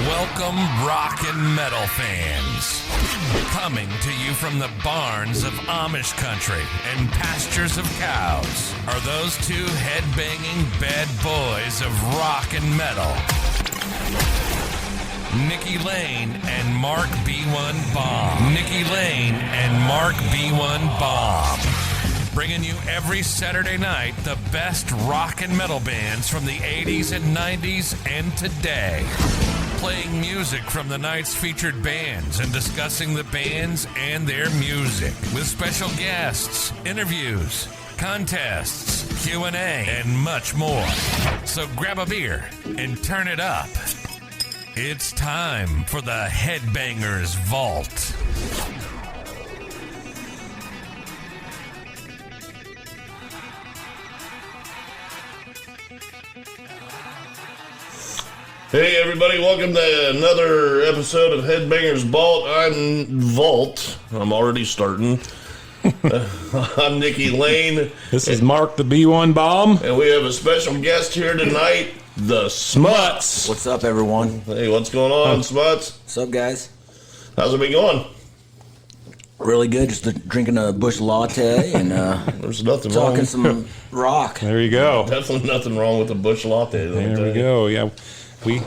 Welcome, rock and metal fans. Coming to you from the barns of Amish country and pastures of cows are those two head-banging bad boys of rock and metal. Nikki Lane and Mark B1 Bomb. Nikki Lane and Mark B1 Bomb. Bringing you every Saturday night the best rock and metal bands from the 80s and 90s and today. Playing music from the night's featured bands and discussing the bands and their music with special guests, interviews, contests, Q&A, and much more. So grab a beer and turn it up. It's time for the HeadBangers Vault. Hey everybody, welcome to another episode of HeadBangers Vault. I'm Vault. I'm already starting. I'm Nikki Lane. This is Mark the B1 Bomb. And we have a special guest here tonight, the Smuts. What's up, everyone? Hey, what's going on, Smuts? What's up, guys? How's it been going? Really good. Just drinking a bush latte and There's nothing talking wrong. some rock. There you go. Definitely nothing wrong with a bush latte. There we go. Yeah, we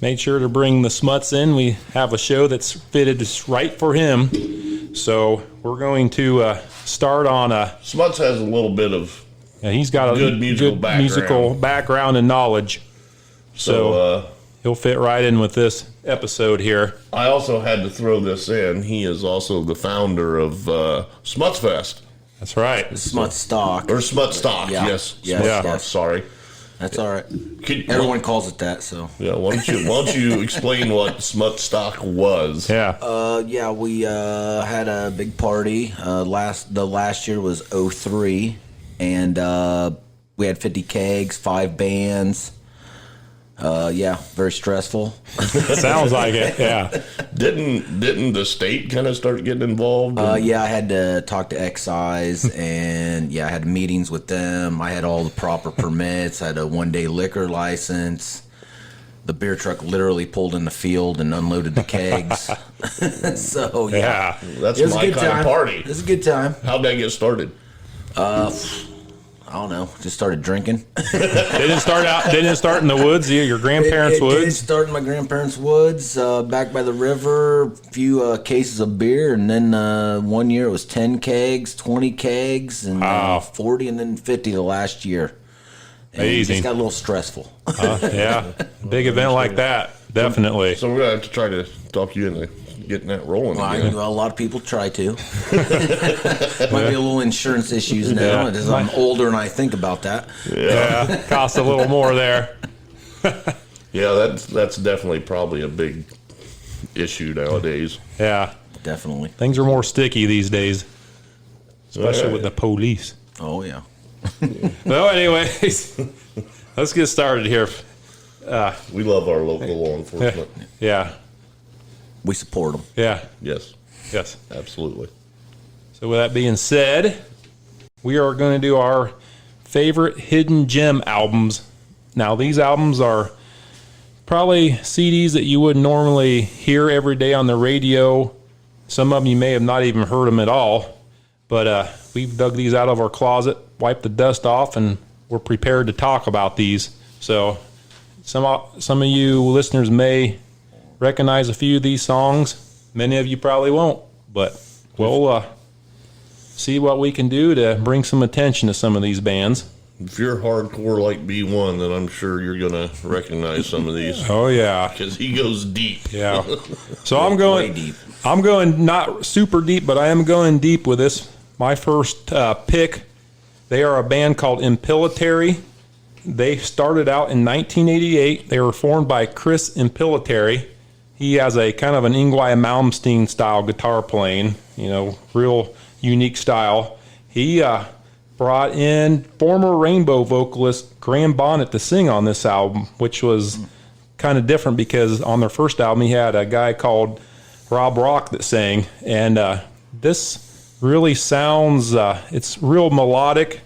made sure to bring the Smuts in. We have a show that's fitted right for him. So we're going to start on a... Smuts has a little bit of he's got a good musical background and knowledge. So he'll fit right in with this episode here. I also had to throw this in. He is also the founder of Smuts Fest. That's right. Smut stock. Or Smut Stock, Yeah. yes. Yes, Smut Stock, yes. sorry. That's all right. Everyone calls it that, so. Yeah, why don't you explain what Smut Stock was? Yeah. We had a big party. The last year was 03, and we had 50 kegs, 5 bands. Very stressful. Sounds like it, yeah. Didn't the state kind of start getting involved? I had to talk to excise, and I had meetings with them. I had all the proper permits. I had a 1-day liquor license. The beer truck literally pulled in the field and unloaded the kegs. So Yeah. That's it was my a good kind time. of party. It was a good time. How'd that get started? I don't know. Just started drinking. Didn't start in the woods, your grandparents' It woods? did start in my grandparents' woods, back by the river. A few cases of beer, and then 1 year it was 10 kegs, 20 kegs, and Wow. 40, and then 50 the last year. And it Amazing. just got a little stressful. Yeah. Big event like that, definitely. So we're gonna have to try to talk you into getting that rolling again. A lot of people try to. Might be a little insurance issues now Yeah. as I'm older and I think about that. Yeah. Costs a little more there. Yeah, that's definitely probably a big issue nowadays. Yeah. Definitely. Things are more sticky these days, especially with the police. Oh, yeah. Well, anyways, let's get started here. We love our local law enforcement. Yeah. We support them. Yeah. Yes, Yes. absolutely. So with that being said, we are going to do our favorite hidden gem albums. Now, these albums are probably CDs that you wouldn't normally hear every day on the radio. Some of them you may have not even heard them at all. But we've dug these out of our closet, wiped the dust off, and we're prepared to talk about these. So some of you listeners may recognize a few of these songs. Many of you probably won't, but we'll see what we can do to bring some attention to some of these bands. If you're hardcore like B1, then I'm sure you're gonna recognize some of these Oh yeah, because he goes deep. yeah. So I'm going Way deep. I'm going not super deep, but I am going deep with this. My first pick. They are a band called Impilitary. They started out in 1988. They were formed by Chris Impilitary. He has a kind of an Ingwie Malmsteen style guitar playing, real unique style. He brought in former Rainbow vocalist Graham Bonnet to sing on this album, which was kind of different because on their first album he had a guy called Rob Rock that sang. And this really sounds, it's real melodic.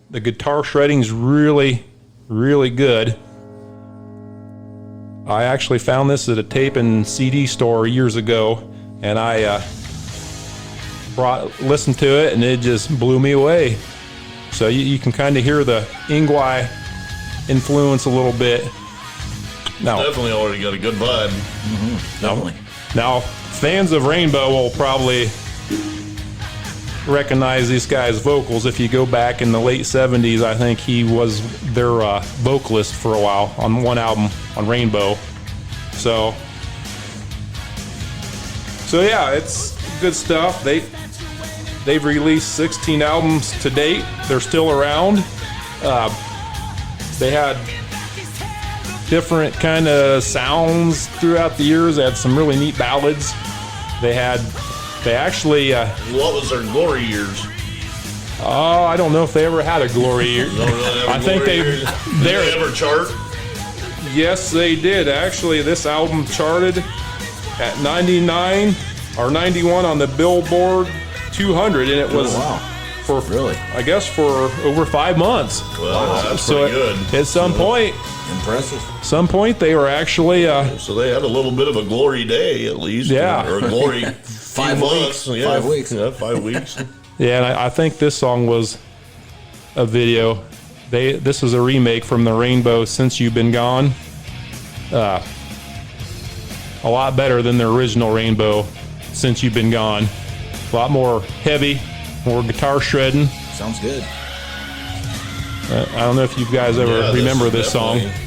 The guitar shredding's really, really good. I actually found this at a tape and CD store years ago, and I listened to it, and it just blew me away. So you can kind of hear the Ingui influence a little bit. Now, Definitely already got a good vibe. Definitely. Now, fans of Rainbow will probably recognize this guy's vocals. If you go back in the late 70s, I think he was their vocalist for a while on one album on Rainbow. So yeah, it's good stuff. They've released 16 albums to date. They're still around. They had different kind of sounds throughout the years. They had some really neat ballads. They actually What was their glory years? I don't know if they ever had a glory year. Don't really have a I think glory years. Did they ever chart? Yes, they did. Actually, this album charted at 99 or 91 on the Billboard 200, and it was for Really? I guess for over 5 months. Well, that's So pretty good. at some point they were actually So they had a little bit of a glory day, at least. Yeah. Or a glory 5 months. weeks. Yeah. 5 weeks. Yeah, 5 weeks. yeah, and I think this song was a video. This is a remake from the Rainbow Since You've Been Gone. A lot better than the original Rainbow Since You've Been Gone. A lot more heavy, more guitar shredding. Sounds good. I don't know if you guys ever Yeah, remember this song. definitely-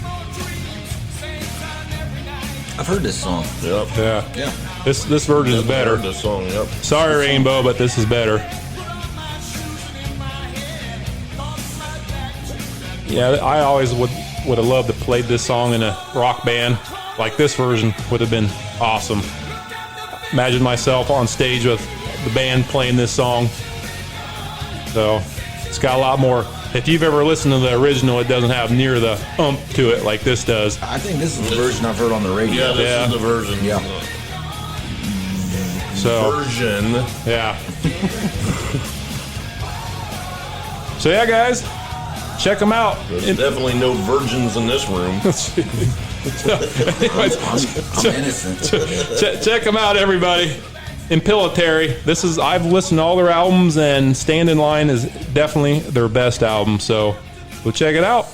I've heard this song. Yep. Yeah, Yeah. this version is better. Heard this song, yep. Sorry, Rainbow, but this is better. Yeah, I always would have loved to play this song in a rock band. Like this version would have been awesome. Imagine myself on stage with the band playing this song. So it's got a lot more. If you've ever listened to the original, it doesn't have near the to it like this does. I think this is the version I've heard on the radio. Yeah, this Yeah. is the version. Yeah. So Version. yeah. So yeah, guys, check them out. There's definitely no virgins in this room. Anyways, I'm innocent. check them out, everybody. Impilitary. I've listened to all their albums, and Stand in Line is definitely their best album. So go check it out.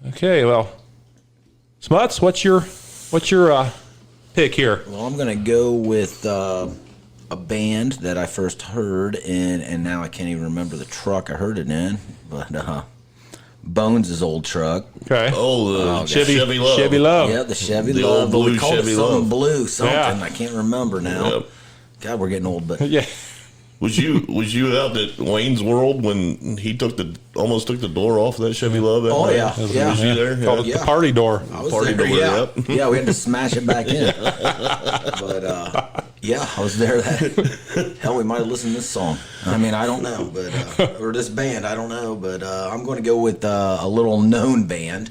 Okay, well, Smuts, what's your pick here? Well, I'm gonna go with a band that I first heard in, and now I can't even remember the truck I heard it in, but Bones' old truck. Okay. Oh, the Chevy Love. Chevy Love. Yeah, the Chevy The Love. old But we blue called Chevy it something Love. blue, something. Yeah. I can't remember now. Yep. God, we're getting old, but Yeah. Was you out at Wayne's World when he almost took the door off that Chevy Love? That Oh, night? yeah. Was Yeah. you there? Called it Yeah. the party door. I was Party there. door, Yeah, yep. yeah, we had to smash it back in. But yeah, I was there. Hell, we might have listened to this song. I mean, I don't know, but or this band, I don't know. But I'm going to go with a little known band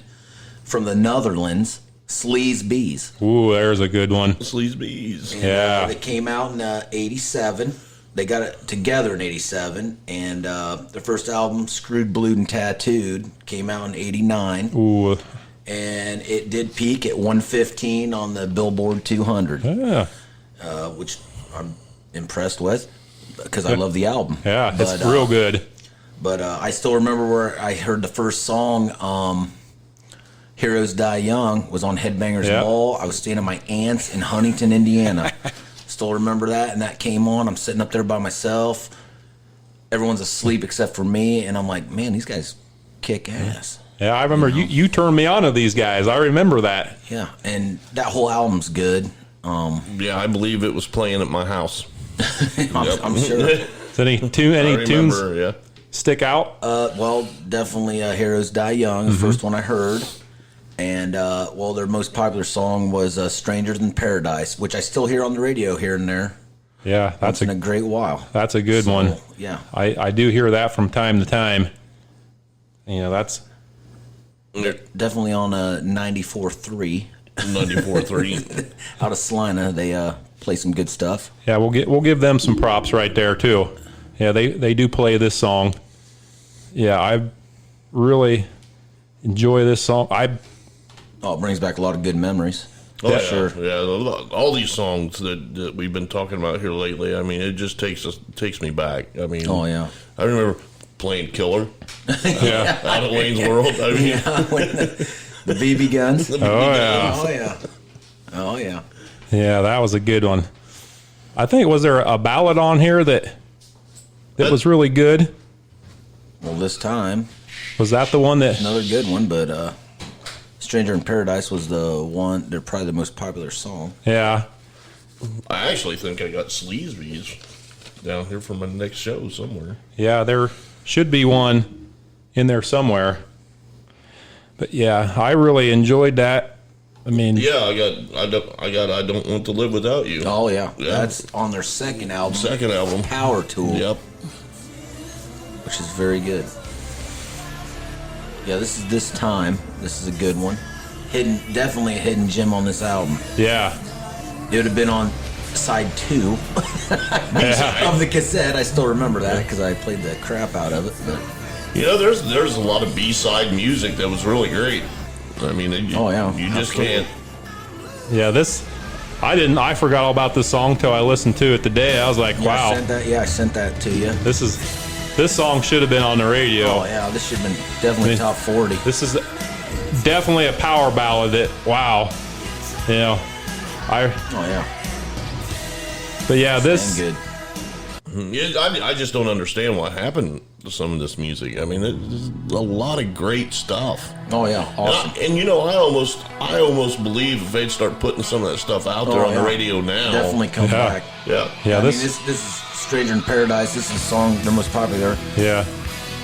from the Netherlands, Sleaze Bees. Ooh, there's a good one. Sleazebees. And, Yeah. they came out in '87. They got it together in '87, and their first album, Screwed, Blued, and Tattooed, came out in '89. Ooh, And it did peak at 115 on the Billboard 200, yeah, which I'm impressed with because I love the album. yeah, but, it's real good. But I still remember where I heard the first song, Heroes Die Young, was on HeadBangers Yeah. Vault. I was staying at my aunt's in Huntington, Indiana. Still remember that, and that came on. I'm sitting up there by myself. Everyone's asleep except for me, and I'm like, man, these guys kick ass. Yeah, I remember you turned me on to these guys. I remember that. Yeah, and that whole album's good. Yeah, I believe it was playing at my house. I'm sure. Is any I tunes remember, yeah. stick out? Well, definitely Heroes Die Young, the first one I heard. And, well, their most popular song was Strangers in Paradise, which I still hear on the radio here and there. Yeah, Once in a great while. that's a good one. Yeah. I do hear that from time to time. You know, that's Definitely on 94.3 94.3. out of Salina. They play some good stuff. yeah. We'll give them some props right there too. Yeah, they do play this song. Yeah, I really enjoy this song. Oh, it brings back a lot of good memories. Oh, Yeah, yeah, sure. yeah. All these songs that we've been talking about here lately. I mean, it just takes me back. I mean, Oh, yeah. I remember playing Killer Yeah. out of Wayne's World. I mean, The BB guns. Oh, yeah. Oh, yeah. Oh, yeah. Yeah, that was a good one. I think, was there a ballad on here that was really good? Well, this time, Was that the one that... another good one, but Stranger in Paradise was the one, they're probably the most popular song. Yeah. I actually think I got Sleazebees down here for my next show somewhere. Yeah, there should be one in there somewhere. But yeah, I really enjoyed that. I mean, Yeah, I Don't Want to Live Without You. Oh, yeah. Yeah. That's on their second album. Second album. Power Tool. Yep. Which is very good. Yeah, this time. This is a good one. Definitely a hidden gem on this album. yeah. It would have been on side 2 of the cassette. I still remember that because I played the crap out of it. But You know, there's a lot of B-side music that was really great. I mean, Oh, yeah. you just Absolutely. can't. Yeah, I forgot all about this song till I listened to it today. I was like, I wow, sent that to you. this song should have been on the radio. Oh yeah, this should have been definitely top 40. This is definitely a power ballad that, wow. You know, Oh yeah, but yeah, and this, good. Yeah, I just don't understand what happened to some of this music. I mean, there's a lot of great stuff. Oh yeah, awesome. And you know, I almost believe if they'd start putting some of that stuff out there Oh, on yeah. the radio now. Definitely come Yeah. back. Yeah. yeah, I this, mean, this is Stranger in Paradise. This is a song, their most popular. yeah,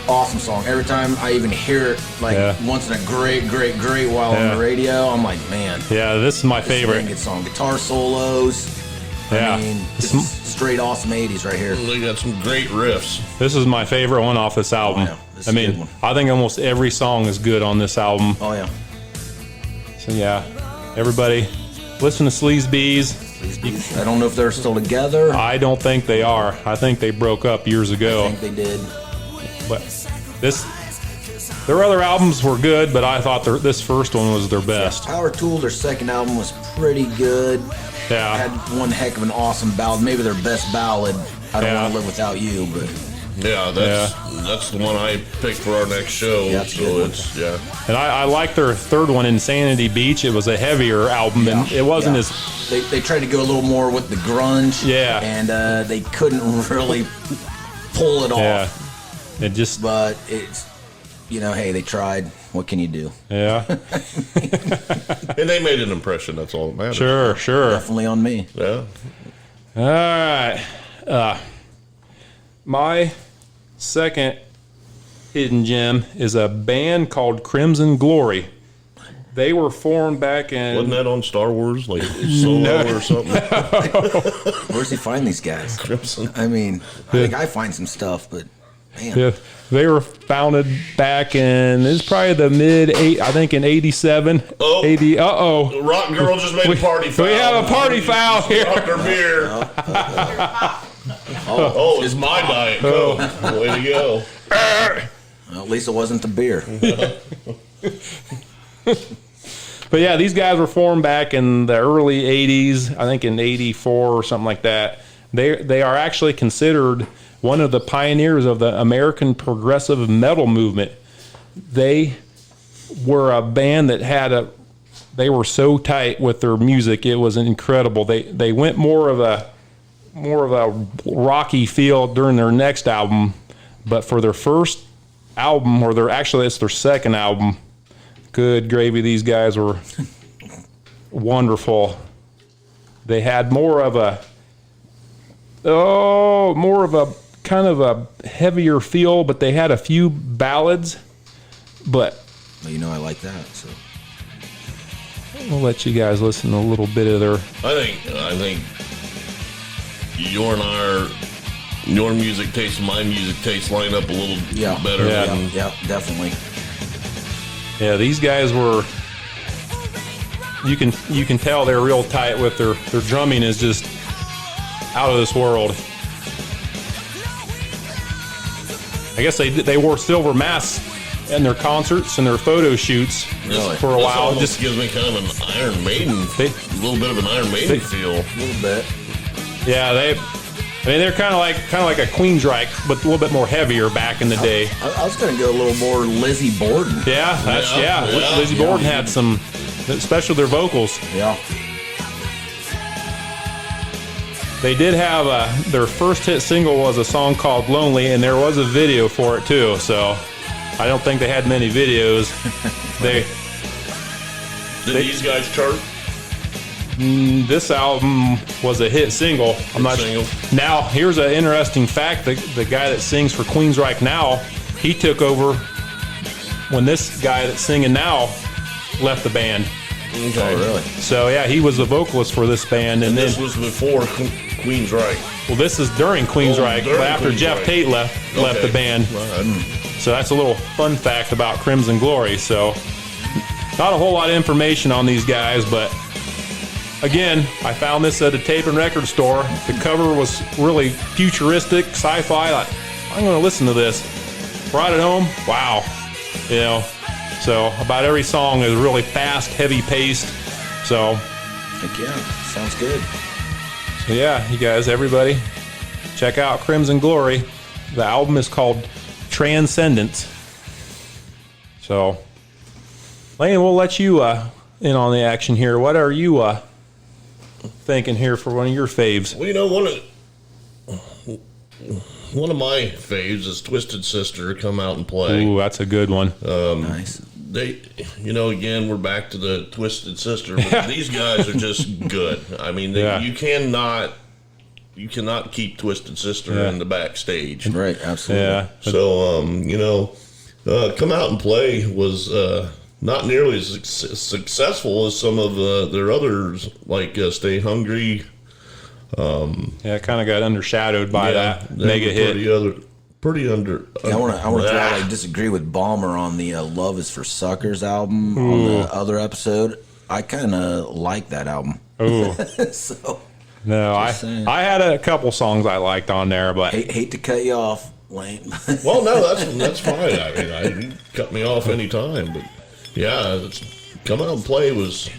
Awesome song. Every time I even hear it, like Yeah. once in a great while Yeah. on the radio, I'm like, man, yeah, this is my this is a favorite. good song. Guitar solos. Yeah. I mean, this is straight awesome 80s right here. They got some great riffs. This is my favorite one off this album. yeah, this I is a mean, good one. I think almost every song is good on this album. Oh yeah. So yeah, everybody, listen to Sleazebees. I don't know if they're still together. I don't think they are. I think they broke up years I ago. think they did. But their other albums were good, but I thought this first one was their best. Power Tool, their second album was pretty good. Yeah. Had one heck of an awesome ballad, maybe their best ballad. I don't Yeah. want to live without you, but Yeah, that's the one I picked for our next show. Yeah, it's a good so one. it's yeah. And I like their third one, Insanity Beach. It was a heavier album, and it wasn't Yeah. as They tried to go a little more with the grunge. Yeah. And they couldn't really pull it yeah. off. It just But it's, hey, they tried. What can you do? yeah. And they made an impression. That's all that matters. Sure. Definitely on me. Yeah. All right. My second hidden gem is a band called Crimson Glory. They were formed back in. Wasn't that on Star Wars, like Solo or something? Where's he find these guys? Crimson. I mean, I think I find some stuff, but man. Yeah, they were founded back in. It's probably the I think in '87. Oh. 80. Rock Girl just made a party foul. We have a party foul here. Dropped her beer. Oh, it's my Diet Coke. Way to go. Well, at least it wasn't the beer. But yeah, these guys were formed back in the early '80s. I think in '84 or something like that. They are actually considered one of the pioneers of the American progressive metal movement. They were a band that they were so tight with their music, it was incredible. They went more of a rocky feel during their next album, but for their first album, it's their second album, good gravy, these guys were wonderful. They had more of a kind of a heavier feel, but they had a few ballads. But Well, I like that. So we'll let you guys listen to a little bit of their. I think your music taste and my music taste line up a little better. Yeah. Than, yeah, definitely. Yeah, these guys were. You can tell they're real tight with their drumming is just out of this world. I guess they wore silver masks in their concerts and their photo shoots for a This while. almost Just gives me kind of an Iron Maiden, a little bit of an Iron Maiden feel. A little bit. yeah, they're kind of like a Queensryche, but a little bit more heavier back in the day. I was going to go a little more Lizzie Borden. Yeah, Lizzie Borden had some, especially their vocals. Yeah. They did have their first hit single was a song called Lonely, and there was a video for it too. So I don't think they had many videos. Did these guys chart? This album was a hit single. Single. Now, here's an interesting fact. The guy that sings for Queensryche now, he took over when this guy that's singing now left the band. Okay. Oh, really? So, yeah, he was the vocalist for this band. And This then, was before Queensryche. well, this is during Queensryche, during but after Queensryche. Jeff Tate left the band. Right. So that's a little fun fact about Crimson Glory. So not a whole lot of information on these guys, but again, I found this at a tape and record store. The cover was really futuristic, sci-fi. I'm going to listen to this. Brought it home. Wow. So about every song is really fast, heavy paced. So Heck yeah. Sounds good. yeah, you guys, everybody, check out Crimson Glory. The album is called Transcendence. So, Lane, we'll let you in on the action here. What are you thinking here for one of your faves? Well, one of my faves is Twisted Sister. Come out and play. Ooh, that's a good one. Nice. They, again, we're back to the Twisted Sister, but these guys are just good. I mean, you cannot keep Twisted Sister in the backstage. Right, absolutely. Yeah. So, Come Out and Play was not nearly as successful as some of their others, like Stay Hungry. Yeah, it kind of got undershadowed by that mega hit. Pretty under. I want to disagree with Balmer on the Love Is for Suckers album on the other episode. I kind of like that album. Ooh. So No, I had a couple songs I liked on there, but hate to cut you off, Lane. Well, no, that's fine. I mean, you cut me off anytime, but yeah, Come Out and Play was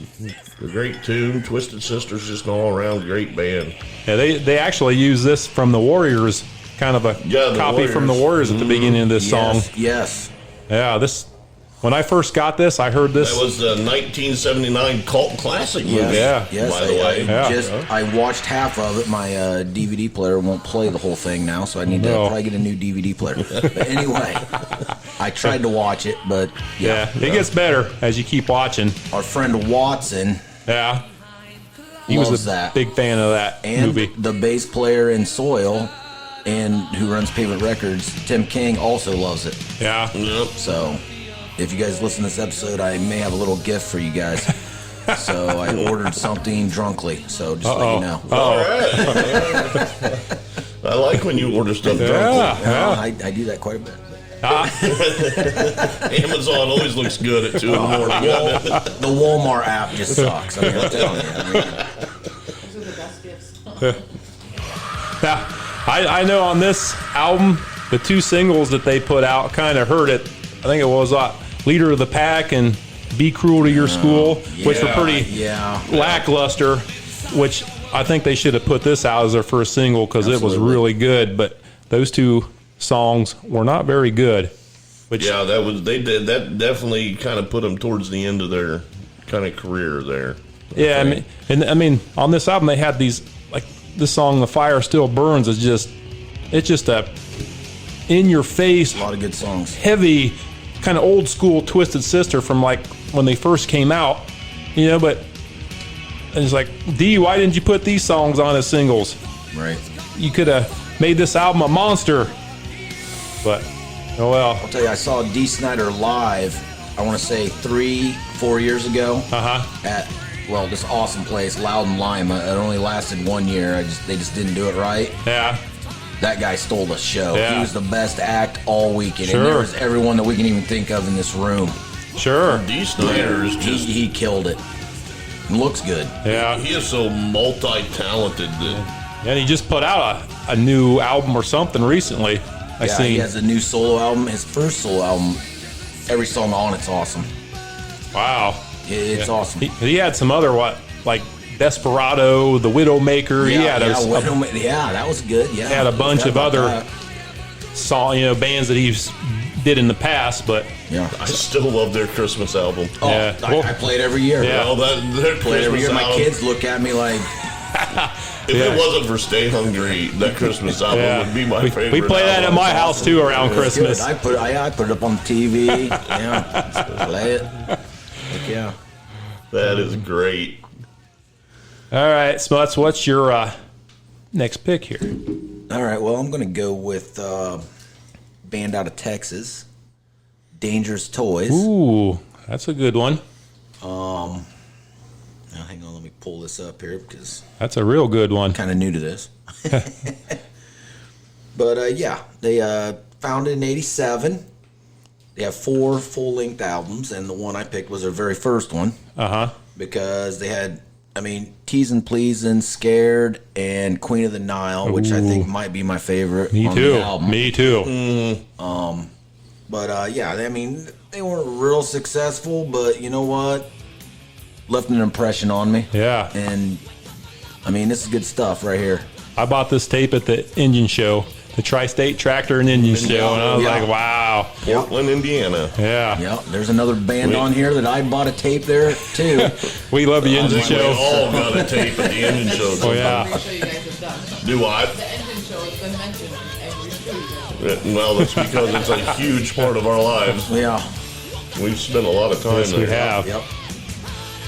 a great tune. Twisted Sister's just an all-around great band. yeah, they actually used this from the Warriors, kind of a copy from the Warriors at the beginning of this song. Yes. Yeah, when I first got this, I heard this. That was the 1979 cult classic movie. Yeah. Yes, by the way. I watched half of it. My DVD player won't play the whole thing now, so I need to probably get a new DVD player. But anyway, I tried to watch it, but it gets better as you keep watching. Our friend Watson, he was loves a that. big fan of that and movie. the bass player in Soil, and who runs Pavement Records, Tim King, also loves it. Yeah. Yep. So, if you guys listen to this episode, I may have a little gift for you guys. So I ordered something drunkly. So just let you know. All right. I like when you order stuff drunk. I do that quite a bit. Amazon always looks good at 2 in the morning. The Walmart app just sucks. I mean, I'm telling you. Those are the best gifts. Now, I know on this album, the 2 singles that they put out kind of hurt it. I think it was Leader of the Pack and Be Cruel to Your School, which were pretty lackluster, which I think they should have put this out as their first single because it was really good. But those 2 songs were not very good. Which, yeah, that definitely kind of put them towards the end of their kind of career there. Yeah, I mean, on this album they had these, like this song "The Fire Still Burns" is just a in your face, A lot of good songs. heavy, kind of old school Twisted Sister from like when they first came out, but it's like, D, why didn't you put these songs on as singles? Right. You could have made this album a monster, but oh well. I'll tell you, I saw Dee Snider live, I want to say 3-4 years ago at, this awesome place, Loudon Lima. It only lasted 1 year. They just didn't do it right. Yeah. That guy stole the show. Yeah. He was the best act all weekend. Sure. And there was everyone that we can even think of in this room. Sure. Dee Snider is just He killed it. Looks good. Yeah. he is so multi-talented that And he just put out a new album or something recently. I Yeah, seen. he has a new solo album. His first solo album every song on it's awesome. Wow. It's awesome. He had some other like Desperado, The Widowmaker. That was good. Yeah, He had a bunch of other bands that he's did in the past, but yeah, I still love their Christmas album. Oh, yeah. I play it every year. Yeah. Well, their Play it every Christmas year. My album. kids look at me like, If it wasn't for Stay Hungry, that Christmas album would be my favorite. We play that at album. my house too around Christmas. I put it up on the TV. Yeah, play it. Heck yeah. That is great. All right, Smuts, what's your next pick here? All right, well, I'm going to go with band out of Texas, Dangerous Toys. Ooh, that's a good one. Now, hang on, let me pull this up here because That's a real good one. I'm kind of new to this. But yeah, they founded in '87. They have 4 full-length albums, and the one I picked was their very first one because they had, Teasin' Pleasin', Scared, and Queen of the Nile, which I think might be my favorite. Me on too. The album. Me too. But yeah, they weren't real successful, but you know what? Left an impression on me. Yeah. And this is good stuff right here. I bought this tape at the engine show, the Tri-State Tractor and Engine Show, and I was like, wow. Portland, Indiana. Yeah. Yeah, there's another band on here that I bought a tape there too. We love the I engine think we show. all got a tape at the engine show. Oh, yeah. Every show you guys have done. Do I? The engine show has been mentioned in every show you guys have done. Well, that's because it's a huge part of our lives. Yeah. We've spent a lot of time Yes, there. we have. Yep.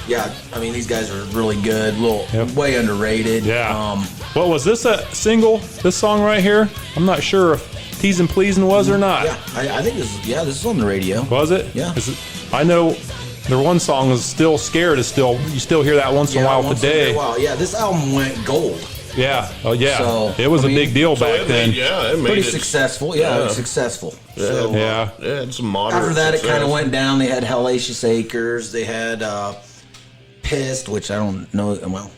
Yeah, these guys are really good. Way underrated. Yeah. What was this a single? This song right here? I'm not sure if Teasin' Pleasin' was or not. Yeah, I think this is on the radio. Was it? Yeah. I know their one song is still Scared. You still hear that once in a while once today. in a while. Yeah, this album went gold. Yeah. Oh yeah. So, it was a big deal back it then. made, it made Pretty it successful. Yeah, it was successful. So, Yeah. Yeah, it's some moderate after that, success. it kind of went down. They had Hellacious Acres. They had Pissed, which I don't know. Well,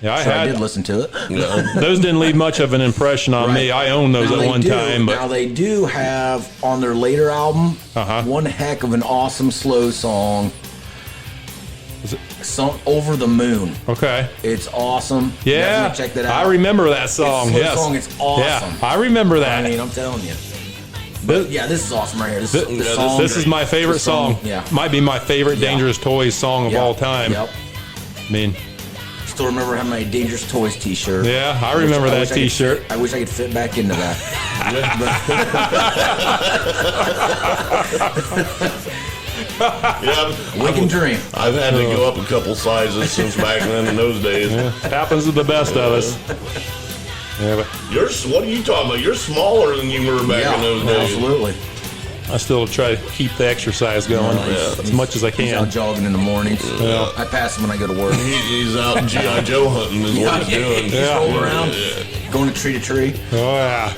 Yeah, I did listen to it. Yeah. Those didn't leave much of an impression on me. I owned those Now at one they do. time, Now but they do have on their later album one heck of an awesome slow song. Song Over the Moon. okay. It's awesome. Yeah, Definitely check that out. I remember that song. It's a slow Yes, song. It's awesome. Yeah, I remember that. I'm telling you. But yeah, this is awesome right here. This is my favorite This song, song. yeah. Might be my favorite Yeah. Dangerous Toys song of Yep. all time. Yep. I mean, Still remember having my Dangerous Toys T-shirt. yeah, I remember that wish I could T-shirt. fit- I wish I could fit back into that. Yeah, We can dream. I've had to go up a couple sizes since back then in those days. Happens to the best of us. Yeah, but What are you talking about? You're smaller than you were back in those days. absolutely. I still try to keep the exercise going as much as I He's out can. jogging in the mornings. Yeah. I pass him when I go to work. He's out G.I. Joe hunting is what he's doing. He's Yeah. rolling around, going to tree to tree. Oh yeah,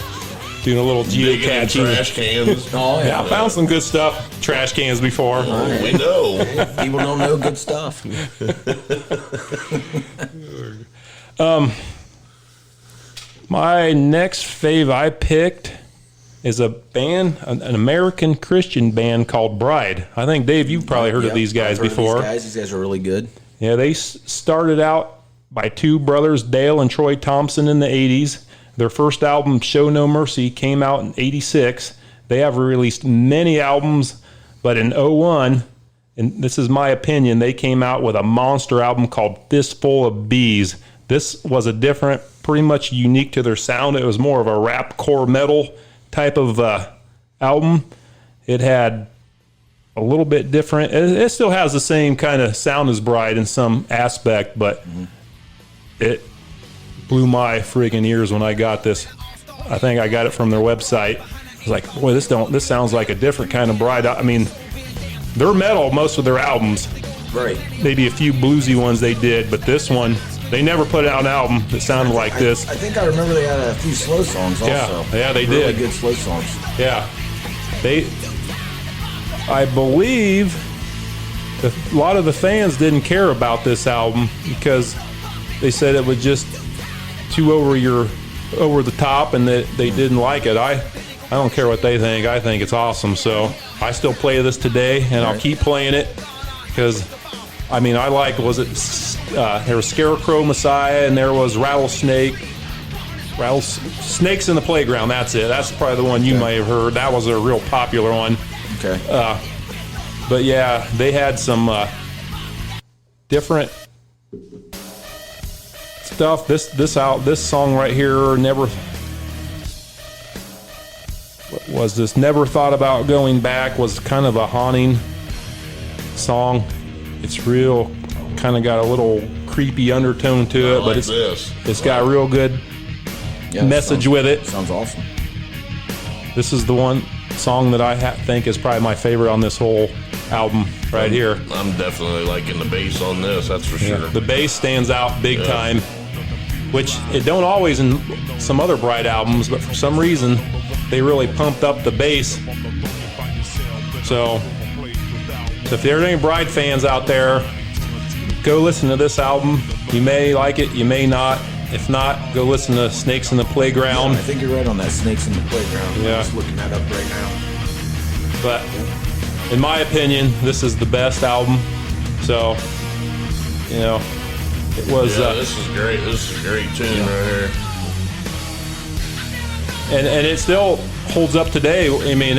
doing a little Digging in geocaching. trash cans. Oh Yeah, I found some good stuff. Trash cans before. We know. People don't know good stuff. My next fave I picked is a band, an American Christian band called Bride. I think, Dave, you've probably heard of Yep, these guys I've heard of before. These guys are really good. Yeah, they started out by two brothers, Dale and Troy Thompson, in the 80s. Their first album, Show No Mercy, came out in 86. They have released many albums, but in 01, and this is my opinion, they came out with a monster album called Fistful of Bees. This was a different, pretty much unique to their sound. It was more of a rap core metal type of album. It had a little bit different. It still has the same kind of sound as Bride in some aspect, but it blew my friggin' ears when I got this. I think I got it from their website. I was like, boy, this sounds like a different kind of Bride. I mean, they're metal, most of their albums. Right. Maybe a few bluesy ones they did, but this one, they never put out an album that sounded like this. I think I remember they had a few slow songs also. Yeah, they really did. good slow songs. Yeah. I believe that a lot of the fans didn't care about this album because they said it was just too over the top and that they didn't like it. I I don't care what they think. I think it's awesome. So I still play this today, and I'll keep playing it because, I mean, I like, there was Scarecrow Messiah, and there was Rattlesnake. Snakes in the Playground, that's it. That's probably the one you may have heard. That was a real popular one. Okay. But yeah, they had some different stuff. This song right here, what was this? Never Thought About Going Back, was kind of a haunting song. It's real, kind of got a little creepy undertone to it, but it's got a real good message with it. Sounds awesome. This is the one song that I think is probably my favorite on this whole album right here. I'm definitely liking the bass on this, that's for sure. The bass stands out big time, which it don't always in some other Bright albums, but for some reason they really pumped up the bass. So if there are any Bright fans out there, go listen to this album. You may like it, you may not. If not, go listen to Snakes in the Playground. Yeah, I think you're right on that, Snakes in the Playground. Yeah. I'm just looking that up right now. But in my opinion, this is the best album. So, you know, it was. This is great. This is a great tune right here. And it still holds up today. I mean,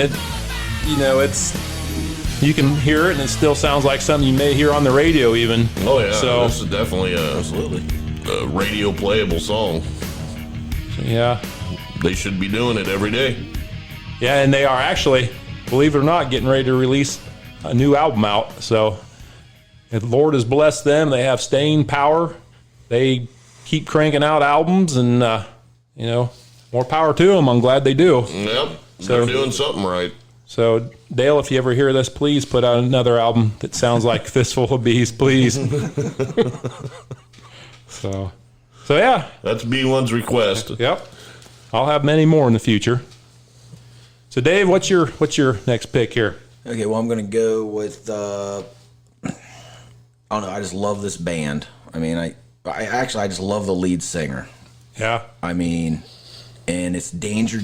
you can hear it, and it still sounds like something you may hear on the radio, even. Oh yeah. So this is definitely a radio playable song. Yeah. They should be doing it every day. Yeah, and they are actually, believe it or not, getting ready to release a new album out. So the Lord has blessed them. They have staying power. They keep cranking out albums, and more power to them. I'm glad they do. Yep. They're doing something right. So Dale, if you ever hear this, please put out another album that sounds like Fistful of Bees, please. So yeah. That's B1's request. Yep. I'll have many more in the future. So Dave, what's your next pick here? Okay, well I'm gonna go with I don't know, I just love this band. I mean I just love the lead singer. Yeah. I mean, and it's Danger.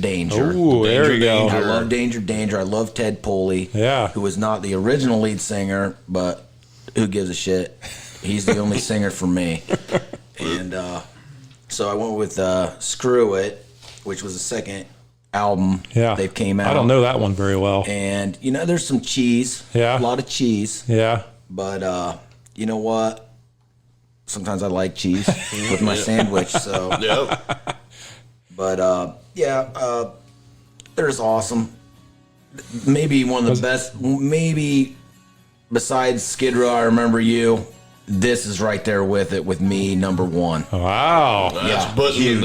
Oh, there you go. I love Danger. I love Ted Poley. Yeah. Who was not the original lead singer, but who gives a shit? He's the only singer for me. And so I went with Screw It, which was the second album they came out. I don't know that one very well. And, there's some cheese. Yeah. A lot of cheese. Yeah. But you know what? Sometimes I like cheese with my sandwich. So. Yep. But, they're just awesome. Maybe one of the best, maybe besides Skid Row, I Remember You. This is right there with me, number one. Wow. That's putting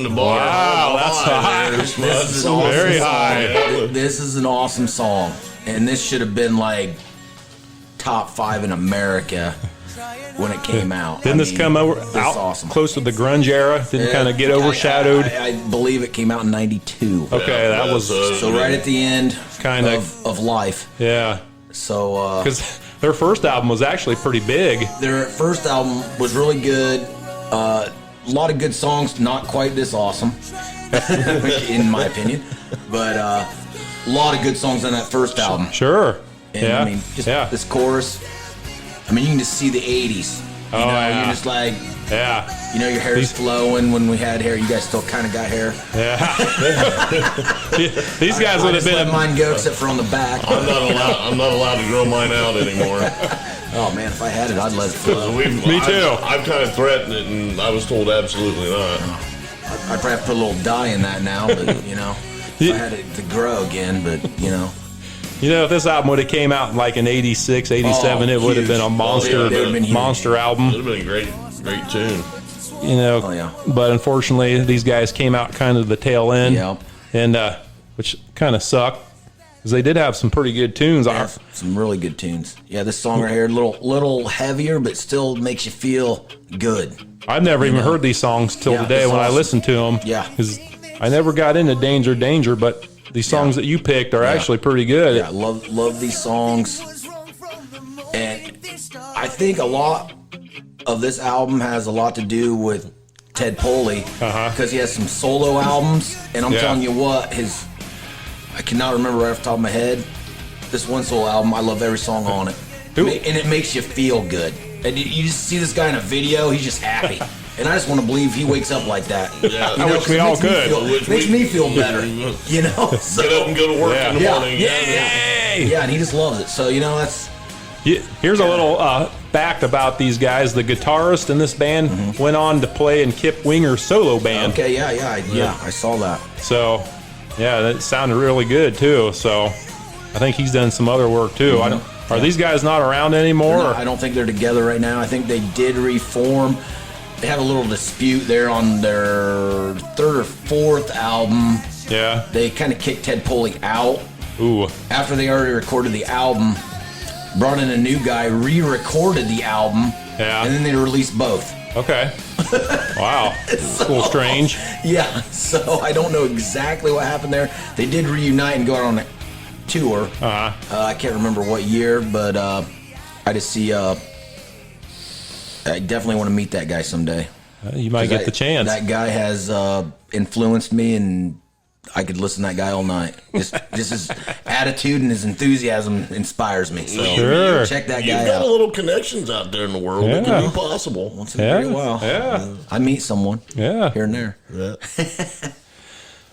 the bar. Wow, that's high. This is an awesome Very song. high. This is an awesome song. And this should have been like top 5 in America when it came out. Didn't this come out awesome. close to the grunge era? Didn't kind of get overshadowed? I believe it came out in 92. Okay, that was so right at the end kind of life. Yeah. So because their first album was actually pretty big. Their first album was really good. A lot of good songs, not quite this awesome, in my opinion. But a lot of good songs on that first album. Sure. And, yeah. I mean, just this chorus. I mean, you can just see the 80s. You're just like, your hair is flowing. When we had hair, you guys still kind of got hair. Yeah. These guys would have been. Let mine go, except for on the back. I'm not allowed to grow mine out anymore. Oh man, if I had it, I'd let it flow. Me too. I've kind of threatened it, and I was told absolutely not. I'd probably have to put a little dye in that now, but if I had it to grow again, but if this album would have came out like in 86, 87, it would have been a monster album. It would have been a great tune. But unfortunately, these guys came out kind of the tail end, and which kind of sucked because they did have some pretty good tunes. Some really good tunes. Yeah, this song right here, little heavier, but still makes you feel good. I've never even heard these songs till today when I listened to them. Yeah, because I never got into Danger, but these songs that you picked are actually pretty good. Yeah, love these songs, and I think a lot of this album has a lot to do with Ted Poley because he has some solo albums, and I'm telling you what, I cannot remember right off the top of my head. This one solo album, I love every song on it. Who? And it makes you feel good. And you just see this guy in a video, he's just happy. And I just want to believe he wakes up like that. Yeah. I wish we all could. Makes me feel better. You know? So, Get up and go to work in the Yeah. morning. yeah, and he just loves it. So, you know, that's... Here's a little fact about these guys. The guitarist in this band went on to play in Kip Winger's solo band. Okay, I saw that. So, yeah, that sounded really good too. So, I think he's done some other work too. Are these guys not around anymore? I don't think they're together right now. I think they did reform. They had a little dispute there on their third or fourth album. Yeah. They kind of kicked Ted Pulley out. Ooh. After they already recorded the album, brought in a new guy, re-recorded the album, Yeah. and then they released both. Okay. Wow. It's a little strange. Yeah, so I don't know exactly what happened there. They did reunite and go out on a tour. I can't remember what year, but I just see. I definitely want to meet that guy someday. You might get the chance. That guy has influenced me, and I could listen to that guy all night. Just his attitude and his enthusiasm inspires me. So Sure. check that You've guy got out. a little connections out there in the world. It Yeah. can be possible. Once in a great while. Yeah. I meet someone. Yeah. Here and there. Yeah.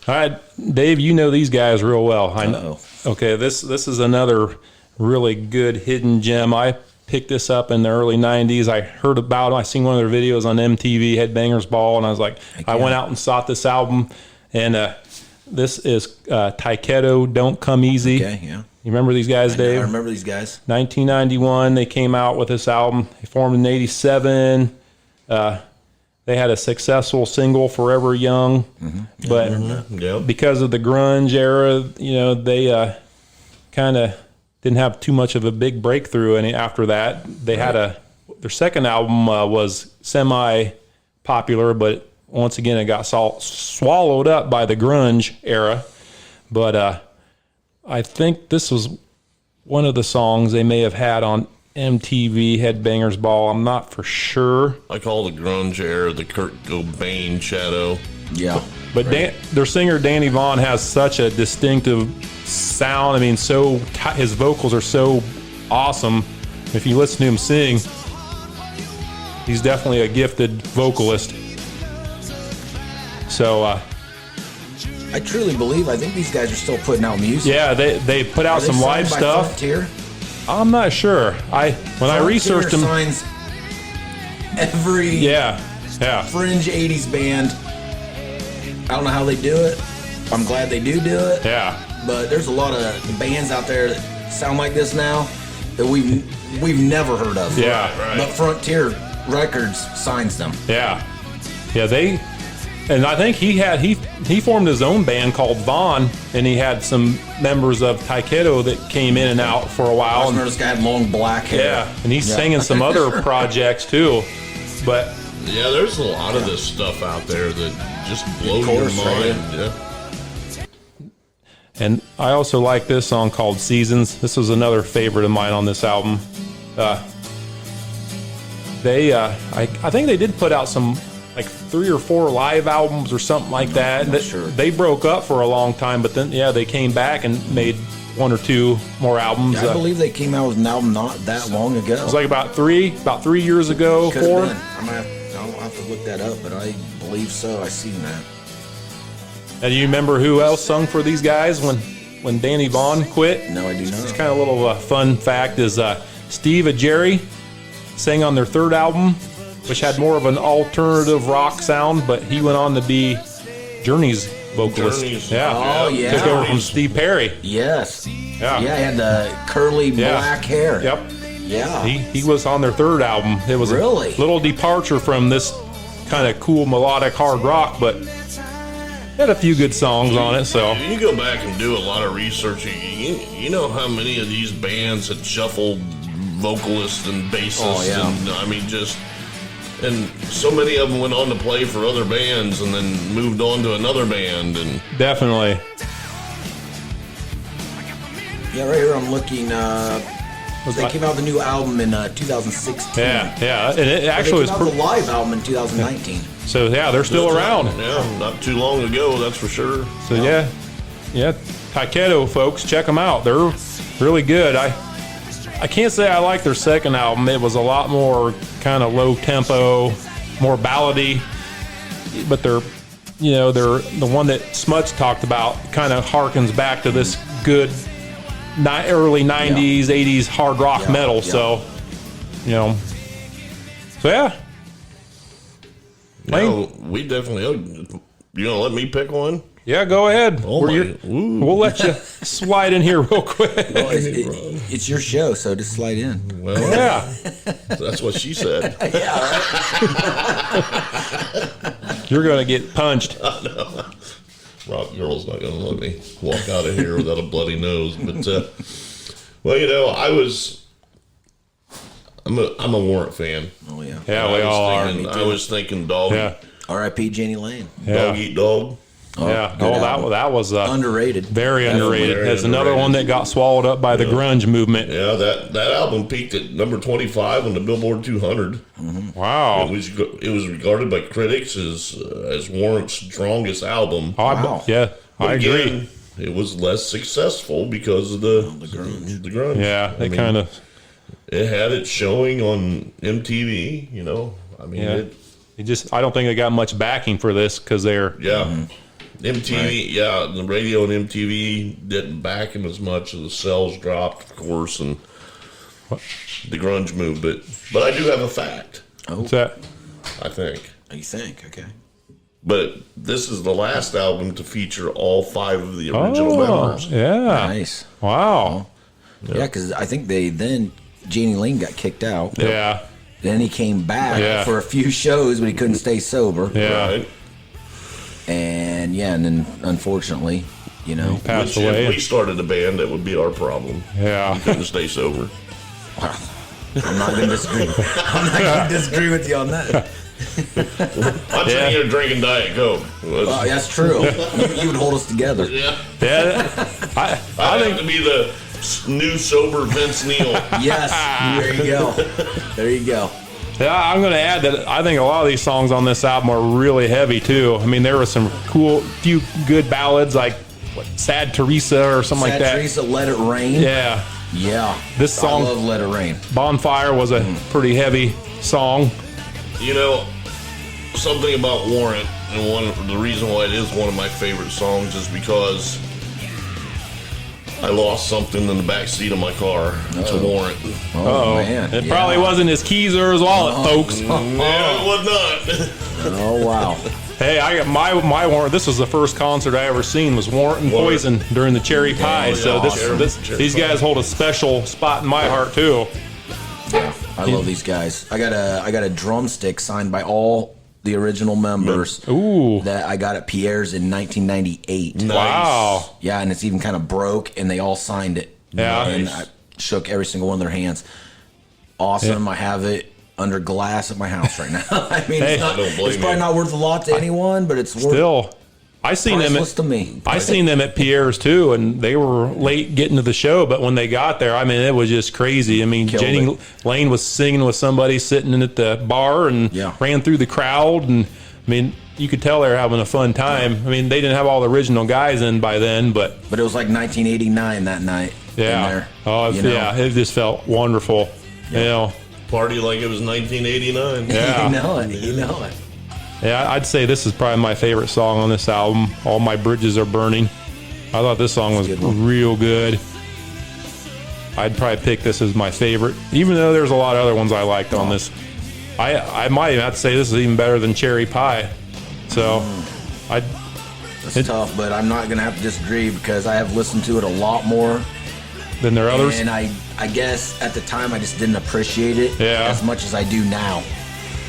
All right, Dave, you know these guys real well. I know. Uh-oh. Okay, this is another really good hidden gem. I picked this up in the early 90s. I heard about it. I seen one of their videos on MTV, HeadBangers Vault, and I was like, I went out and sought this album. And this is Taiketo, Don't Come Easy. Okay, yeah. You remember these guys, Dave? I remember these guys. 1991, they came out with this album. They formed in 87. They had a successful single, Forever Young. But Yeah. because of the grunge era, you know, they kind of didn't have too much of a big breakthrough. And after that, they had their second album was semi-popular, but once again, it got swallowed up by the grunge era. But I think this was one of the songs they may have had on MTV HeadBangers Ball. I'm not for sure. I call the grunge era the Kurt Cobain shadow. Yeah. But their singer Danny Vaughn has such a distinctive sound. I mean, his vocals are so awesome. If you listen to him sing, he's definitely a gifted vocalist. So, I truly believe, I think these guys are still putting out music. yeah, they put out Are they some live signed by stuff. Frontier? I'm not sure. When I researched them, signs every yeah. fringe 80s band. I don't know how they do it. I'm glad they do it. Yeah. But there's a lot of bands out there that sound like this now that we've never heard of. Yeah. Right. But Frontier Records signs them. Yeah. And I think he formed his own band called Vaughn, and he had some members of Taiketo that came in and out for a I while. remember this guy had long black hair. Yeah, and he's singing some other projects too. But Yeah, there's a lot of this stuff out there that just blows your course, mind. right? Yeah. and I also like this song called Seasons. This was another favorite of mine on this album. I think they did put out some like 3 or 4 live albums or something like that. Sure. They broke up for a long time, but then they came back and made 1 or 2 more albums. I believe they came out with an album not that long ago. It was like about 3 years ago, Could've 4. been. I'll have to look that up, but I believe so. I seen that. And you remember who else sung for these guys when Danny Vaughn quit? No, I do not. It's kind of a little fun fact is Steve Ajeri sang on their 3rd album, which had more of an alternative rock sound, but he went on to be Journey's vocalist. Journey's- Oh, yeah. Took over from Steve Perry. Yes. Yeah. Yeah, he had the curly black hair. Yep. Yeah. He was on their 3rd album. It was Really? a little departure from this kind of cool melodic hard rock, but had a few good songs on it. So You go back and do a lot of research. You know how many of these bands had shuffled vocalists and bassists, Oh, yeah. and I mean and so many of them went on to play for other bands and then moved on to another band. And definitely. Yeah, right here I'm looking. They came out with a new album in 2016. Yeah, and it They actually came out was with a live album in 2019. so. Yeah, they're still around. Yeah, not too long ago, that's for sure. So yeah, Taiketo folks, check them out. They're really good. I can't say I like their second album. It was a lot more kind of low tempo, more ballady. But they're the one that Smuts talked about kind of harkens back to this good early 90s, 80s hard rock metal. So, yeah. We definitely. You gonna let me pick one? Yeah, go ahead. We'll let you slide in here real quick. Well, it's your show, so just slide in. Well, Yeah. that's what she said. You're going to get punched. Rock Girl's not going to let me walk out of here without a bloody nose. But, I'm a Warrant fan. Oh, yeah. Yeah, we all are. I was thinking dog. Yeah. R.I.P. Jenny Lane. Dog eat dog. Yeah. good Oh, that was Underrated. very underrated. very That's another underrated. one that got swallowed up by the grunge movement. Yeah, that album peaked at number 25 on the Billboard 200. Wow. It was regarded by critics as Warrant's strongest album. I But agree. again, it was less successful because of the grunge. Yeah, they kind of. It had it showing on MTV. Yeah. I don't think they got much backing for this because they're. Yeah. MTV, the radio and MTV didn't back him as much, and the sales dropped, of course, and the grunge movement. But I do have a fact, What's that? I think. You think? Okay. But this is the last album to feature all 5 of the original members. Yeah. Nice. Wow. Yeah, because I think Jeannie Lane got kicked out. Yeah. Then he came back for a few shows, but he couldn't stay sober. Yeah. Right? And then unfortunately, Passed Which, away. if we started a band, that would be our problem. Yeah. We couldn't stay sober. I'm not going to disagree. I'm not going to disagree with you on that. I'm sitting here drinking Diet Coke. Well, that's true. You would hold us together. Yeah. Yeah. I I think. have to be the new sober Vince Neil. Yes. There you go. There you go. Yeah, I'm going to add that I think a lot of these songs on this album are really heavy too. I mean, there were some few good ballads like Sad Teresa or something like that. Teresa, Let It Rain. Yeah. Yeah. This song- I love Let It Rain. Bonfire was a pretty heavy song. Something about Warrant, and the reason why it is one of my favorite songs is because I lost something in the back seat of my car to Warrant. Oh, man. It probably wasn't his keys or his wallet, folks. No, it was not. Oh, wow. Hey, I got my Warrant. This was the first concert I ever seen was Warrant and Warrant. Poison during the Cherry Pie. So these guys hold a special spot in my heart too. Yeah, I love these guys. I got a drumstick signed by all the original members. Ooh. That I got at Pierre's in 1998. Wow. Yeah, and it's even kind of broke, and they all signed it. Yeah. And I shook every single one of their hands. Awesome. I have it under glass at my house right now. I mean, Hey. it's probably not worth a lot to anyone, but it's worth Still, I seen them. priceless to me. I seen them at Pierre's too, and they were late getting to the show. But when they got there, I mean, it was just crazy. I mean, Killed Jenny it. Lane was singing with somebody sitting at the bar and Yeah. ran through the crowd, and I mean, you could tell they were having a fun time. I mean, they didn't have all the original guys in by then, but But it was like 1989 that night. In yeah, there, oh you know? yeah, it just felt wonderful. You know, Party like it was 1989. yeah. You know it. You know it. Yeah, I'd say this is probably my favorite song on this album. All My Bridges Are Burning. I thought this song was That's a good one. real good. I'd probably pick this as my favorite, even though there's a lot of other ones I liked on this. I might even have to say this is even better than Cherry Pie. So, It's tough, but I'm not gonna have to disagree because I have listened to it a lot more. than their others. And I guess at the time I just didn't appreciate it Yeah. as much as I do now.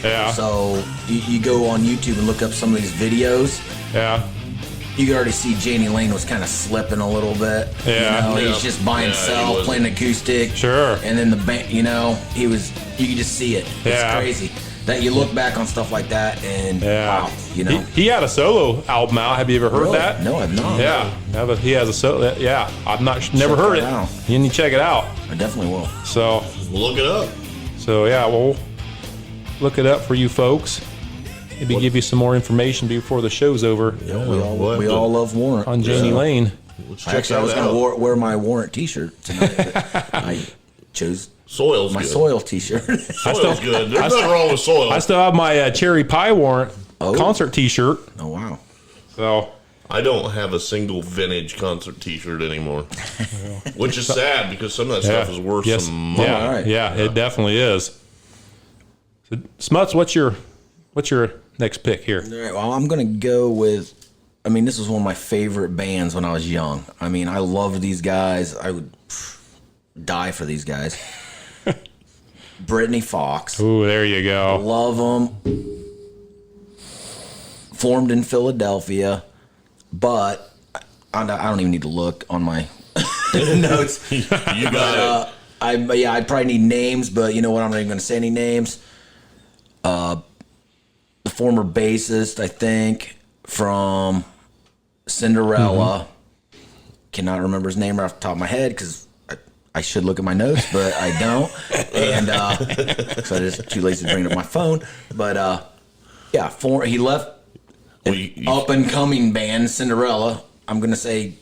Yeah, So you go on YouTube and look up some of these videos. yeah, You can already see Janie Lane was kind of slipping a little bit. Yeah. You know, Yeah. he's just by Yeah, he himself wasn't. playing acoustic. Sure. And then the band, you could just see it. It's Yeah. crazy that you look back on stuff like that and yeah. wow, you know. He had a solo album out. Have you ever heard Really? that? No, I've not. Yeah, he has a solo. Yeah, I've never Check heard that it. out. You need to check it out. I definitely will. So Look it up. yeah, we'll look it up for you folks. Maybe give you some more information before the show's over We all love Warrant. on Janie Lane. Let's check Actually, I was that going out. to wear my Warrant T-shirt tonight. But I chose Soil's my good. Soil T-shirt. Soil's good. There's nothing wrong with soil. I still have my Cherry Pie Warrant concert T-shirt. Oh wow! So I don't have a single vintage concert T-shirt anymore, which is sad because some of that stuff is worth some money. Yeah, All right. yeah, it definitely is. So, Smuts, what's your next pick here? All right, well, I'm going to go with. I mean, this was one of my favorite bands when I was young. I mean, I loved these guys. I would die for these guys. Brittany Fox. Ooh, there you go. Love them. Formed in Philadelphia, but I don't even need to look on my notes. You got it. I'd probably need names, but you know what? I'm not even going to say any names. The former bassist, I think, from Cinderella. Cannot remember his name right off the top of my head because I should look at my notes, but I don't. And so I'm just too lazy to bring up my phone. But yeah, he left up and coming band Cinderella. I'm gonna say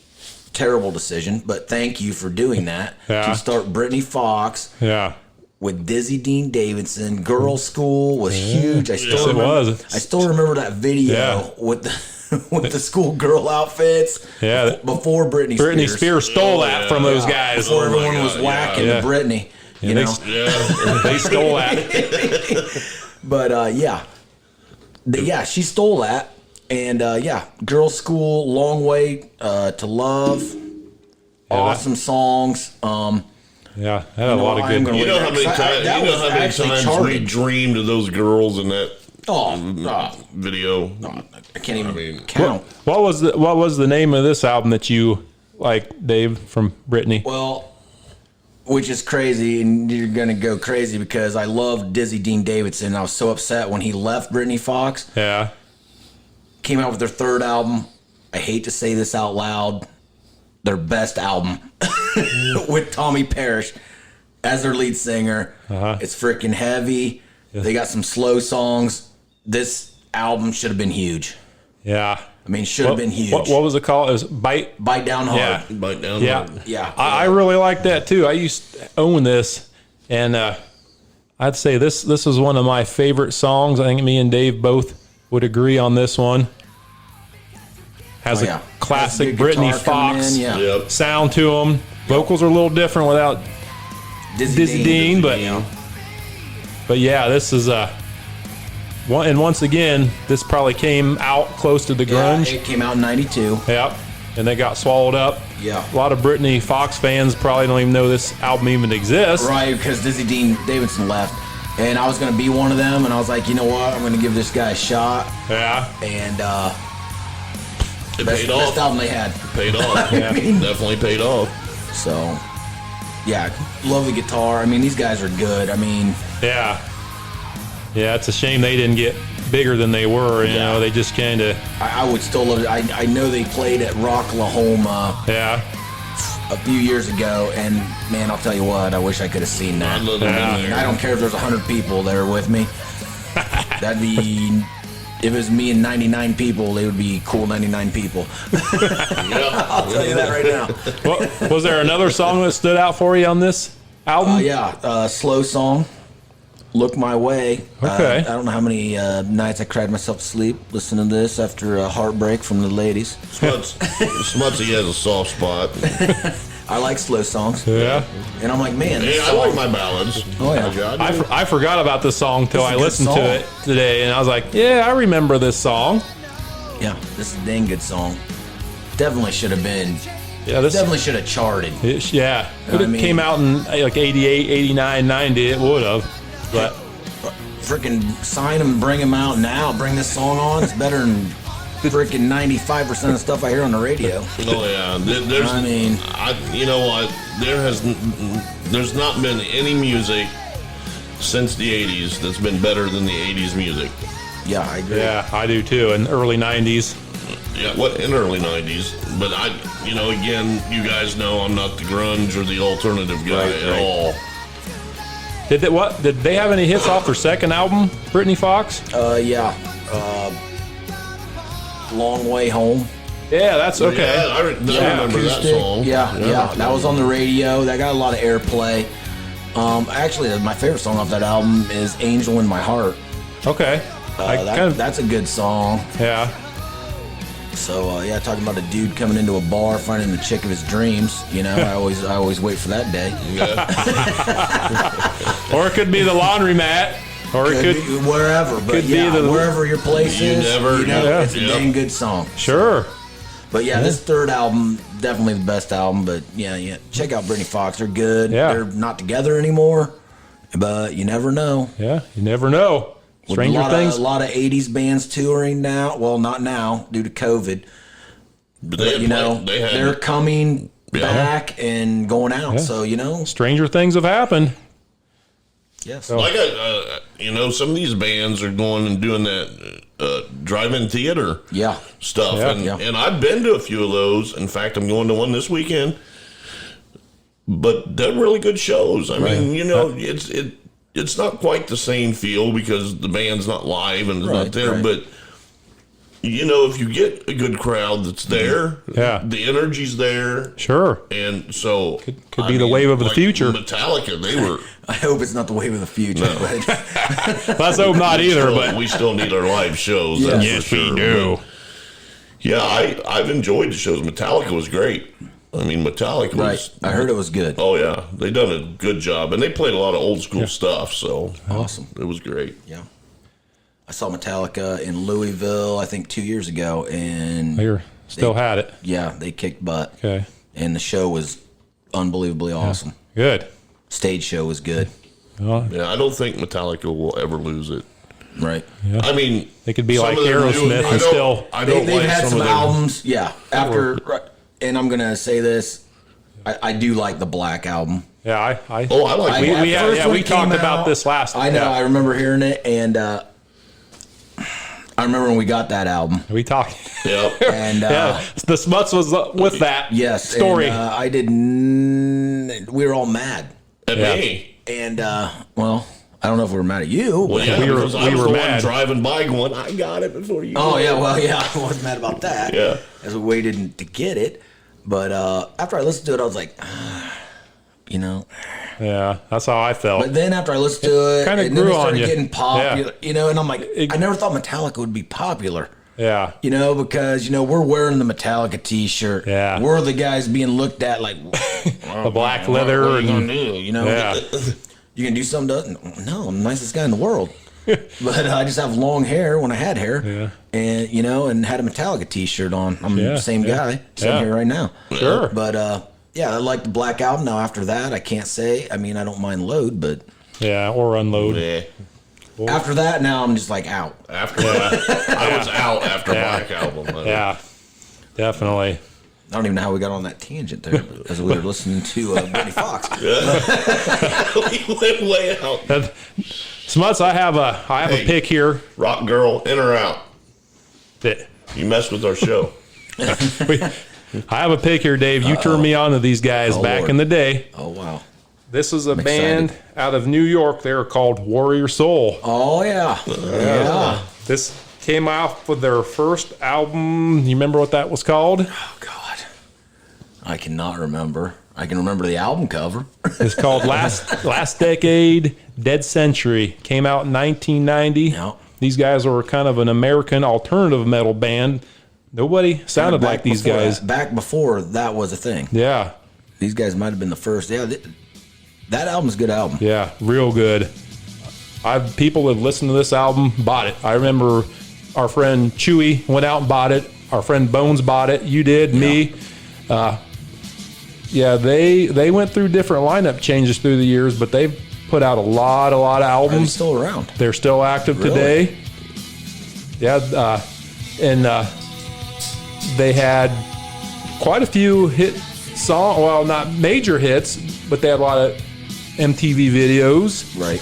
terrible decision, but thank you for doing that. Yeah. To start Brittany Fox Yeah. with Dizzy Dean Davidson. Girls School was huge. I still remember that video Yeah. with the school girl outfits. Yeah. Before Britney Spears stole that from those guys. Before everyone God, was whacking yeah. Britney. You they, know. Yeah. they stole that. But yeah, she stole that, and Girls School, Long Way to Love, awesome songs. Yeah, had a lot of I'm good. gonna You know how many times we charted. dreamed of those girls in that Oh, video? I can't even mean, count. What was the name of this album that you like, Dave, from Britney? Well, which is crazy, and you're gonna go crazy because I loved Dizzy Dean Davidson. I was so upset when he left Brittany Fox. Yeah. Came out with their third album. I hate to say this out loud, their best album with Tommy Parrish as their lead singer. It's freaking heavy. They got some slow songs. This album should have been huge. Yeah. I mean, should have been huge. What was it called? It was Bite. Bite Down Hard. Yeah. Bite down. Yeah. Yeah. I really like that too. I used to own this, and I'd say this is one of my favorite songs. I think me and Dave both would agree on this one. Has a classic Has a good Britney guitar coming Fox in, yeah. Yep. sound to them. Vocals are a little different without Dizzy Dean, but yeah, this is one. And once again, this probably came out close to the grunge. It came out in '92. Yep. And they got swallowed up. Yeah. A lot of Britney Fox fans probably don't even know this album even exists. Right, because Dizzy Dean Davidson left. And I was going to be one of them, and I was like, you know what? I'm going to give this guy a shot. Yeah. And It best paid off. album they had. Paid off. Yeah. Definitely paid off. So, yeah, love the guitar. I mean, these guys are good. I mean, Yeah. Yeah, it's a shame they didn't get bigger than they were. You know, they just kind of, I would still love it. I know they played at Rocklahoma yeah. a few years ago, and man, I'll tell you what, I wish I could have seen that. I'd love to Yeah. be there. I don't care if there's 100 people there with me. That'd be, if it was me and 99 people, they would be cool 99 people. I'll tell you that right now. Well, was there another song that stood out for you on this album? Slow song. Look My Way. Okay. I don't know how many nights I cried myself to sleep listening to this after a heartbreak from the ladies. Smutsy has a soft spot. I like slow songs. Yeah. And I'm like, man, this Yeah, I song, like my ballads. Oh, yeah. I forgot about this song till This is I a good listened song. to it today, and I was like, yeah, I remember this song. yeah, this is a dang good song. Definitely should have been, Yeah, this definitely should have charted. yeah. If it I mean- came out in like 88, 89, 90, it would have. But Freaking sign him, bring him out now, bring this song on. It's better than freaking 95% of stuff I hear on the radio. Oh yeah, you know what? There's not been any music since the '80s that's been better than the '80s music. Yeah, I agree. yeah, I do too. In the early 90s. Yeah, what in early '90s? But again, you guys know I'm not the grunge or the alternative guy at all. Did they have any hits off their second album, Britney Fox? Long Way Home. Yeah, that's okay. Yeah, I remember that Acoustic. song. Yeah. That was on the radio. That got a lot of airplay. Actually, my favorite song off that album is "Angel in My Heart." Okay. That's a good song. Yeah. So talking about a dude coming into a bar, finding the chick of his dreams. You know, I always wait for that day. Or it could be the laundromat. Or it could be wherever, but could be wherever your place is, it's a Yep. dang good song. Sure. But this third album, definitely the best album. But check out Britney Fox. They're good. Yeah. They're not together anymore, but you never know. Yeah, you never know. Stranger a Things. A lot of 80s bands touring now. Well, not now due to COVID. But They're coming back and going out. Yeah. So, Stranger Things have happened. Yes. Like some of these bands are going and doing that drive-in theater stuff, and I've been to a few of those. In fact, I'm going to one this weekend. But they're really good shows. I mean, it's not quite the same feel because the band's not live and it's not there, but. If you get a good crowd that's there, the energy's there. Sure. And so... Could be the wave of the future. Metallica, they were... I hope it's not the wave of the future. No. But Let's hope not either, but... We still need our live shows, Yeah. that's Yes, for sure. we do. But, I've enjoyed the shows. Metallica was great. I mean, Metallica was... I heard it was good. Oh, yeah. They done a good job. And they played a lot of old school stuff, so... Awesome. It was great. Yeah. I saw Metallica in Louisville, I think 2 years ago, and They still had it. yeah, they kicked butt. Okay. And the show was unbelievably awesome. Good. Stage show was good. Well, Yeah, I don't think Metallica will ever lose it. Right. I mean... they could be some like of their Aerosmith and still... I don't They've like had some of their... albums, after, and I'm going to say this, I do like the Black Album. Yeah, I Oh, I like we, Black. we, First yeah, when we it came talked about out, this last. I know, yeah. I remember hearing it, and I remember when we got that album. We talked. Yep. And Yeah, the Smuts was with that yes, story. And, I didn't. We were all mad, And Yeah. me. and well, I don't know if we were mad at you. Well, yeah, We were- because I we was were the mad. one driving by going, I got it before you. Oh did." yeah, well yeah, I wasn't mad about that. Yeah. As we waited to get it, but after I listened to it, I was like, Yeah, that's how I felt. But then after I listened to it, Kinda and then grew it on started you. getting popular, and I'm like, It- I never thought Metallica would be popular. Yeah, Because we're wearing the Metallica T-shirt. Yeah. We're the guys being looked at like the black leather What are you and gonna do? yeah, You can do something to no, I'm the nicest guy in the world. But I just have long hair when I had hair. Yeah. And and had a Metallica T-shirt on. I'm Yeah, the same yeah. guy sitting Yeah. here right now. Sure. But I like the Black Album. Now after that, I can't say. I mean, I don't mind Load, but yeah, or unload. Yeah. after that, now I'm just like out. After I was out after Yeah. Black Album. Yeah, definitely. I don't even know how we got on that tangent there, because we were listening to Britney Fox. We went way out. Smuts, I have a Hey. pick here. Rock girl, in or out? That You messed with our show. I have a pick here, Dave. You turned me on to these guys Oh, back Lord. in the day. Oh wow. This is a excited. band out of New York. They are called Warrior Soul. Oh yeah. Yeah. This came out with their first album. You remember what that was called? Oh God. I cannot remember. I can remember the album cover. It's called Last Decade, Dead Century. Came out in 1990. Yeah. These guys were kind of an American alternative metal band. Nobody sounded Back like these before guys. back before that was a thing. Yeah, These guys might have been the first. Yeah, that album's a good album. yeah, real good. People that listened to this album bought it. I remember our friend Chewy went out and bought it. Our friend Bones bought it. You did, me. Yeah, they went through different lineup changes through the years, but they've put out a lot of Are they albums. still around? They're still active Really? today. Yeah, they had quite a few hit song. Well, not major hits, but they had a lot of MTV videos. Right.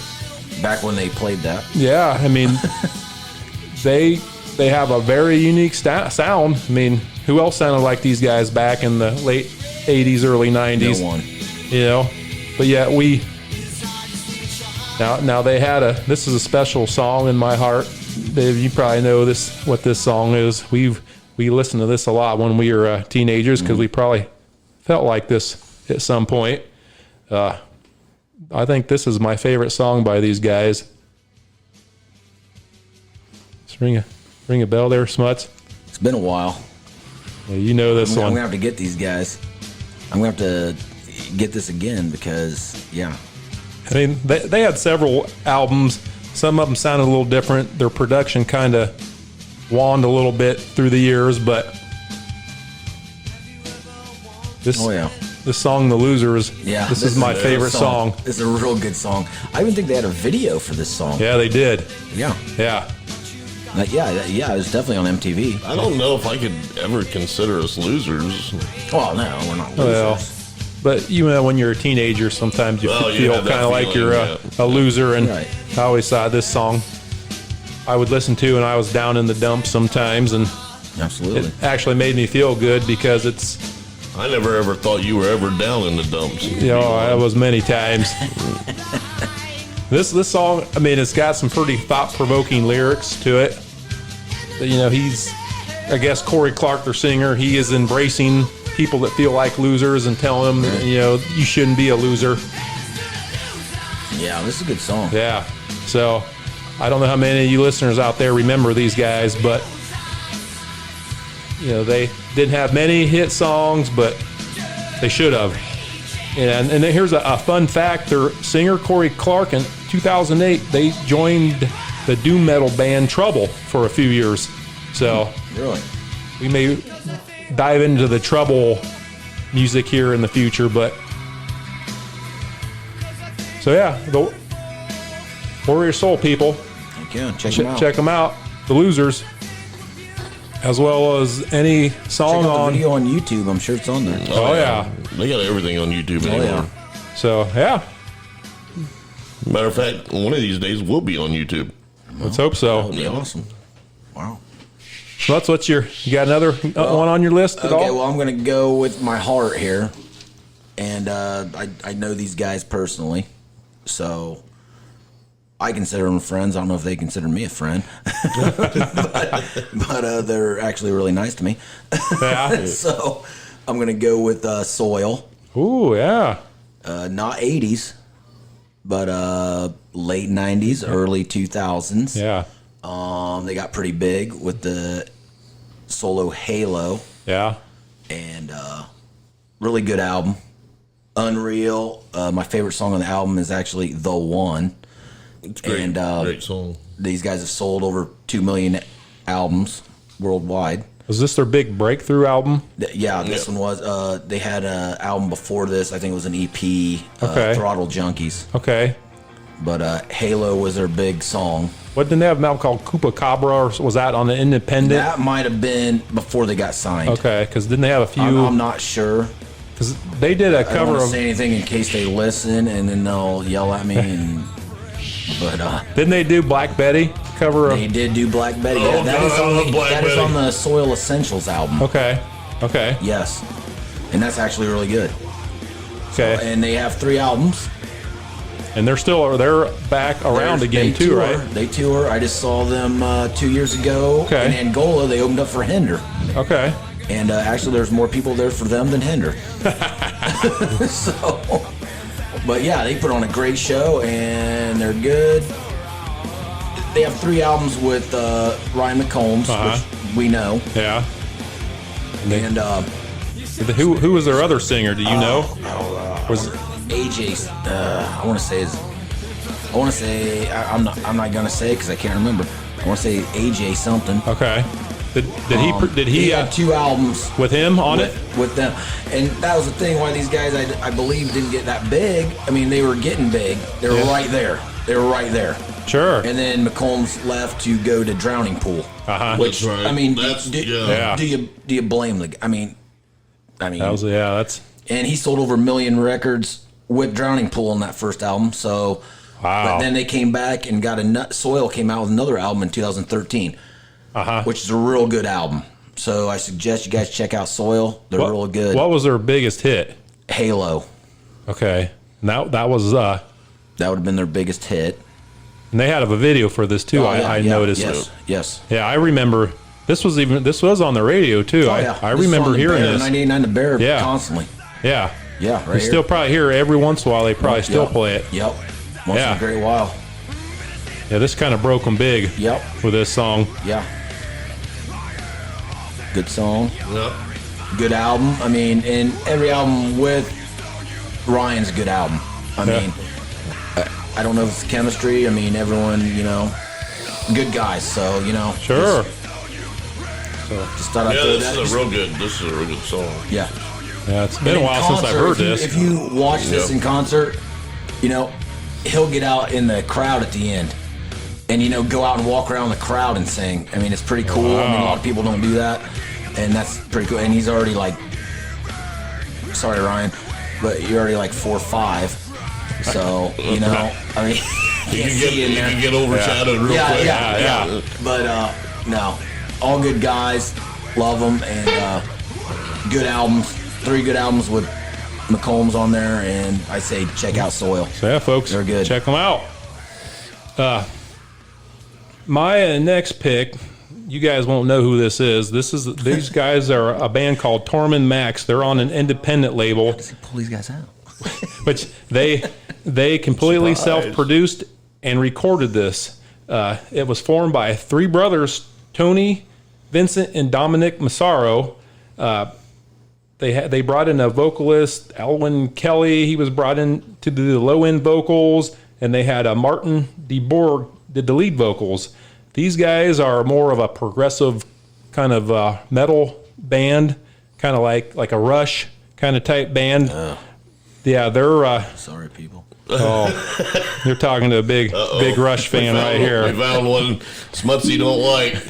Back when they played that. Yeah, I mean, they have a very unique sound. I mean, who else sounded like these guys back in the late '80s, early '90s? No one. But yeah, now they had this is a special song in my heart. Dave, you probably know what this song is. we listened to this a lot when we were teenagers because we probably felt like this at some point. I think this is my favorite song by these guys. Just ring a bell there, Smuts. It's been a while. Yeah, you know this one. I'm gonna have to get these guys. I'm gonna have to get this again because, yeah. I mean, they had several albums. Some of them sounded a little different. Their production kind of waned a little bit through the years, but this song, "The Losers," this is my favorite song. This is a real good song. I even think they had a video for this song. Yeah, they did. Yeah. Yeah. Yeah, it was definitely on MTV. I don't know if I could ever consider us losers. Well, no, we're not losers. Well, but you know, when you're a teenager, sometimes you feel kind of like you're a loser. And I always thought this song I would listen to, and I was down in the dumps sometimes, and absolutely, it actually made me feel good because it's. I never ever thought you were ever down in the dumps. I was many times. This song, I mean, it's got some pretty thought-provoking lyrics to it. You know, I guess Corey Clark, their singer, he is embracing people that feel like losers and telling them, you shouldn't be a loser. Yeah, this is a good song. Yeah. So, I don't know how many of you listeners out there remember these guys, but, they didn't have many hit songs, but they should have. And then here's a fun fact. Their singer, Corey Clark, in 2008, they joined the doom metal band Trouble for a few years. So really, we may dive into the Trouble music here in the future, but so yeah, the Warrior Soul people. Okay, check them out. The Losers, as well as any song check out on the video on YouTube. I'm sure it's on there. Oh yeah, they got everything on YouTube anymore. Yeah. So yeah. Matter of fact, one of these days we'll be on YouTube. Let's hope so. That would be awesome. Wow. So what's you got another one on your list at all? Okay, well, I'm going to go with my heart here. And I know these guys personally. So I consider them friends. I don't know if they consider me a friend. but they're actually really nice to me. Yeah. So I'm going to go with Soil. Ooh, yeah. Not 80s, but late 90s, early 2000s. Yeah. They got pretty big with the solo Halo. Yeah. And really good album. Unreal. My favorite song on the album is actually The One. It's great. And great song. These guys have sold over 2 million albums worldwide. Was this their big breakthrough album? Yeah, this one was. They had an album before this. I think it was an EP, Throttle Junkies. Okay. But Halo was their big song. What, didn't they have an album called Koopa Cabra, or was that on the Independent? That might have been before they got signed. Okay, because didn't they have a few? I'm not sure. Because they did a cover I don't of. want to say anything in case they listen, and then they'll yell at me. But didn't they do Black Betty cover of? They did do Black Betty. Oh, Yeah, that is on the Soil Essentials album. Okay. Yes, and that's actually really good. Okay. And they have 3 albums. And they're back around again too, right? They tour. I just saw them 2 years ago Okay. in Angola. They opened up for Hinder. Okay. And actually, there's more people there for them than Hinder. So, but yeah, they put on a great show, and they're good. They have 3 albums with Ryan McCombs, which we know. Yeah. And who was their other singer? Do you know? Was AJ? I want to say. I'm not gonna say because I can't remember. I want to say AJ something. Okay. Did he had 2 albums with him on it? With them, and that was the thing why these guys I believe didn't get that big. I mean, they were getting big. They were right there. They were right there. Sure. And then McCombs left to go to Drowning Pool. Which That's right. I mean, That's- do you blame the? I mean, that's. And he sold over 1 million records with Drowning Pool on that first album. So, wow. But then they came back and got Soil came out with another album in 2013. Which is a real good album. So I suggest you guys check out Soil. They're real good. What was their biggest hit? Halo. Okay. Now that was that would have been their biggest hit. And they had a video for this too. I noticed. Yes. Yeah, I remember This was on the radio too. I remember hearing this. 98.9 The Bear constantly. Yeah. Yeah, right. You still probably hear it every once in a while. They probably still play it. Yep. Once in a great while. Yeah, this kind of broke them big. Yep. With this song. Yeah. Good song. Yep. Good album. I mean, and every album with Ryan's a good album. I mean, I don't know if it's chemistry. I mean, everyone, good guys. So, Sure. Just thought I'd throw that. This is a real good song. Yeah. Yeah, it's been a while since I've heard this. If you watch this in concert, he'll get out in the crowd at the end and, go out and walk around the crowd and sing. I mean, it's pretty cool. Wow. I mean, a lot of people don't do that. And that's pretty cool. And he's already sorry, Ryan, but you're already 4 or 5. So, I mean, you can get overshadowed real quick. Yeah. But, no, all good guys. Love them. And good albums. 3 good albums with McCombs on there. And I say check out Soil. So, yeah, folks, they're good. Check them out. My next pick, you guys won't know who this is. These guys are a band called Tormund Max. They're on an independent label. How does he pull these guys out? Which they completely self-produced and recorded this. It was formed by 3 brothers, Tony, Vincent, and Dominic Massaro. They brought in a vocalist, Alwyn Kelly. He was brought in to do the low-end vocals, and they had Martin DeBoer did the lead vocals. These guys are more of a progressive kind of metal band, kind of like a Rush kind of type band. Yeah, they're... Sorry, people. Oh, you're talking to a big Rush fan right here. We found one Smutsy don't like.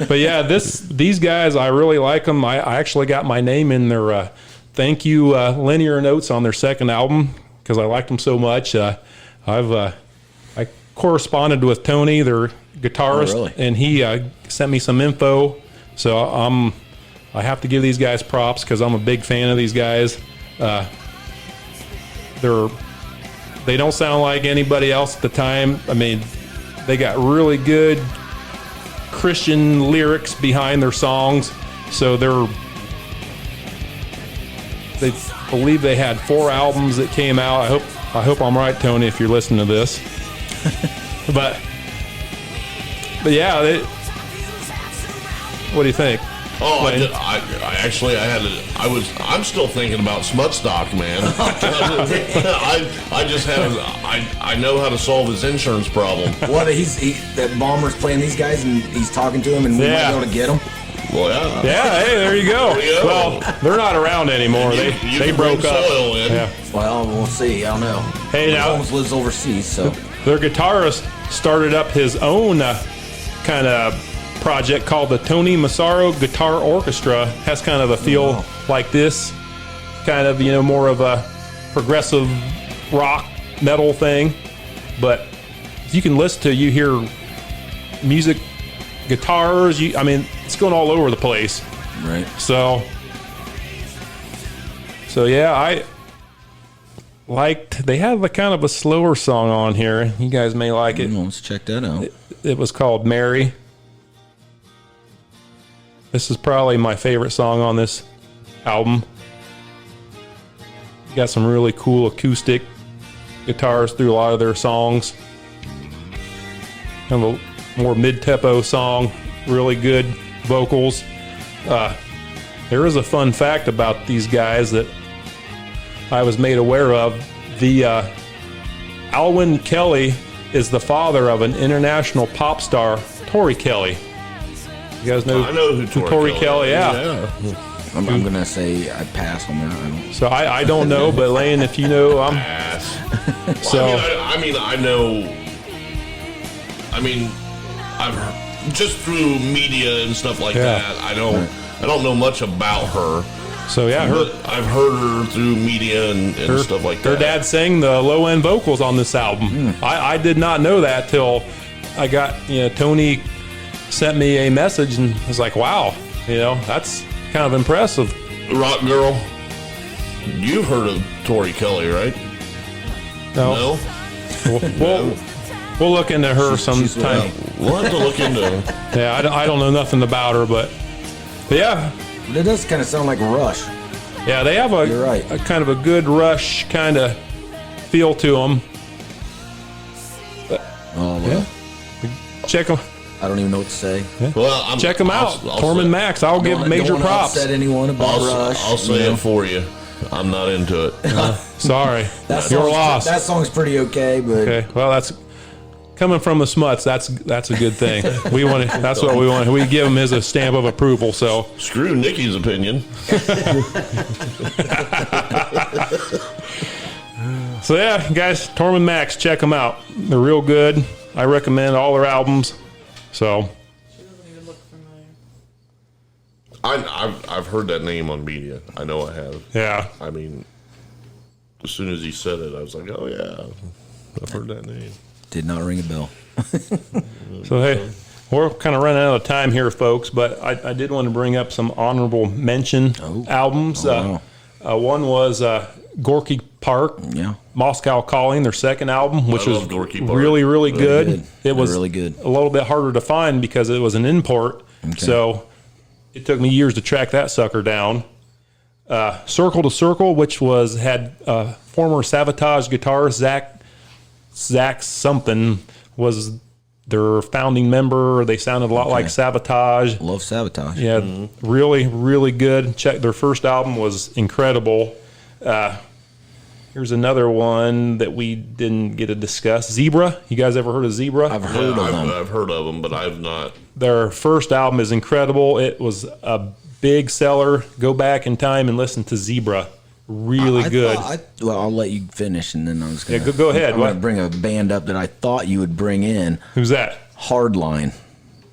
But yeah, these guys, I really like them. I actually got my name in their thank you linear notes on their second album because I liked them so much. I corresponded with Tony, their guitarist, and he sent me some info. So I have to give these guys props because I'm a big fan of these guys. They don't sound like anybody else at the time. I mean, they got really good Christian lyrics behind their songs. So they believe they had 4 albums that came out. I hope I'm right, Tony, if you're listening to this. but yeah, what do you think? Oh, I'm still thinking about Smutstock, man. I know how to solve his insurance problem. What, that Bomber's playing these guys and he's talking to him and we might be able to get them? Well, yeah. Yeah, hey, there you go. Well, they're not around anymore. They broke up. Soil in. Yeah. Well, we'll see. I don't know. Hey, now Holmes lives overseas, so their guitarist started up his own kind of project called the Tony Massaro Guitar Orchestra. Has kind of a feel like this, kind of more of a progressive rock metal thing. But if you can listen to, you hear music, guitars. It's going all over the place. Right. So yeah, I liked. They have a kind of a slower song on here. You guys may like it. Let's check that out. It was called Mary. This is probably my favorite song on this album. Got some really cool acoustic guitars through a lot of their songs. Kind of a more mid-tempo song. Really good vocals. There is a fun fact about these guys that I was made aware of. The Alwyn Kelly is the father of an international pop star, Tori Kelly. You guys know? I know who Tori Kelly. Yeah. I'm gonna say I pass on that. So I don't know, but Lane, if you know, I'm. Pass. So I know. I've heard just through media and stuff like that. I don't know much about her. So yeah, I've heard her through media and stuff like that. Her dad sang the low end vocals on this album. I did not know that till I got Tony sent me a message and was like, wow, that's kind of impressive. Rock girl, you've heard of Tori Kelly, right? No. Well, We'll look into her sometime. We'll have to look into her. Yeah, I don't know nothing about her, but yeah. But it does kind of sound like Rush. Yeah, they have You're right. a kind of a good Rush kind of feel to them. Oh, well. Check them. I don't even know what to say. Well, Check them out. Tormund Max. I'll give major don't props. Upset anyone about Rush. I'll say it for you. I'm not into it. Sorry, That you're song's- lost. That song's pretty okay, but Okay, well that's coming from the Smuts. That's a good thing. We want to. That's what we want. We give him his stamp of approval. So Screw Nikki's opinion. so yeah, guys, Tormund Max, check them out. They're real good. I recommend all their albums. So She doesn't even look familiar. I've heard that name on media. I know I have. yeah, I mean, as soon as he said it, I was like, oh yeah, I've heard that name. did not ring a bell. so hey, we're kind of running out of time here, folks. But I did want to bring up some honorable mention albums. wow. One was Gorky Park. Yeah. Moscow Calling, their second album, which I was love Gorky Park. really, really good. good. It They're was really good. a little bit harder to find because it was an import. So it took me years to track that sucker down. Circle to Circle, which had former Savatage guitarist Zach something was their founding member. They sounded a lot like Savatage. Love Sabotage. Yeah, really, really good. Their first album was incredible. Here's another one that we didn't get to discuss. Zebra. You guys ever heard of Zebra? I've heard of them. I've heard of them, but I've not. Their first album is incredible. It was a big seller. Go back in time and listen to Zebra. Really good. Well, I'll let you finish, and then I was going to go ahead. I'm going to bring a band up that I thought you would bring in. Who's that? Hardline.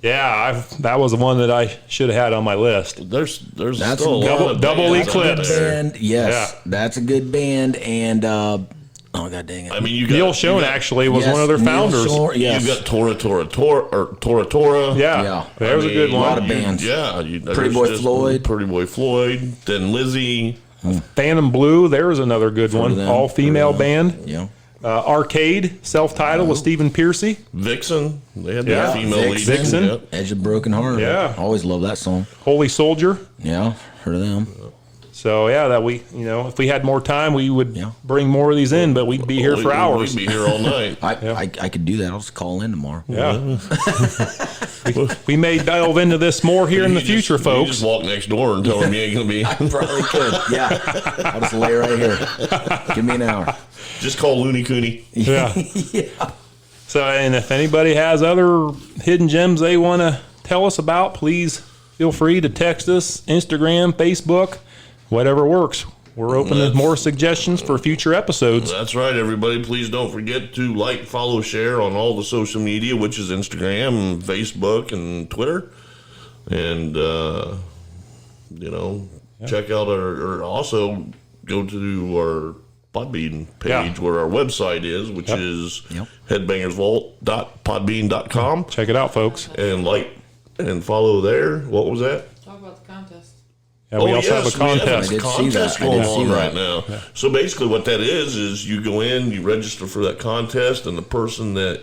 Yeah, that was the one that I should have had on my list. There's That's still a lot of double bands out Eclipse. there. Band, yes, Yeah. that's a good band. And oh god dang it! I mean, you got Neil Schoen actually was Yes, one of their Neil founders. Shore, yes. You got Tora Tora. Yeah, Yeah. there's a good a lot one. of bands. Yeah, Pretty Boy Floyd. Pretty Boy Floyd. Then Lizzie. Phantom Blue, there's another good one. them, All female heard of band. Yeah. Arcade, self-titled with Stephen Piercy. Vixen. They had Yeah, that female lead. Vixen. Yep. Edge of Broken Heart. Yeah. Always love that song. Holy Soldier. Yeah, heard of them. So yeah, that we, if we had more time, we would Yeah. bring more of these in, but we'd be here for hours. We'd be here all night. I could do that. I'll just call in tomorrow. Yeah. we may delve into this more here in the future, You folks. just walk next door and tell them you ain't gonna be. Probably could. Yeah. I'll just lay right here. Give me an hour. Just call Looney Cooney. Yeah. So, and if anybody has other hidden gems they want to tell us about, please feel free to text us, Instagram, Facebook, whatever works. We're open to more suggestions for future episodes. That's right, everybody. Please don't forget to like, follow, share on all the social media, which is Instagram, and Facebook, and Twitter. And, check out or also go to our Podbean page where our website is, which is headbangersvault.podbean.com. Check it out, folks. And like and follow there. What was that? Talk about the contest. Yeah, we also have a we contest. I did see contest that. I going did see on that. right now. Yeah. So basically what that is you go in, you register for that contest, and the person that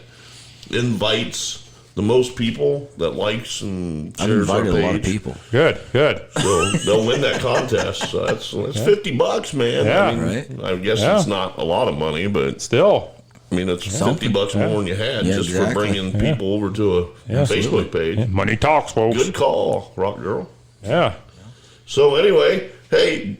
invites the most people that likes and I've shares our invited page, a lot of people. Good. so they'll win that contest. So that's $50, man. Yeah. I mean, Right. I guess Yeah. it's not a lot of money, but Still. I mean it's $50 more than you had Yeah, just exactly. for bringing people over to a Facebook page. Money talks, folks. Good call, Rock Girl. Yeah. So anyway, hey,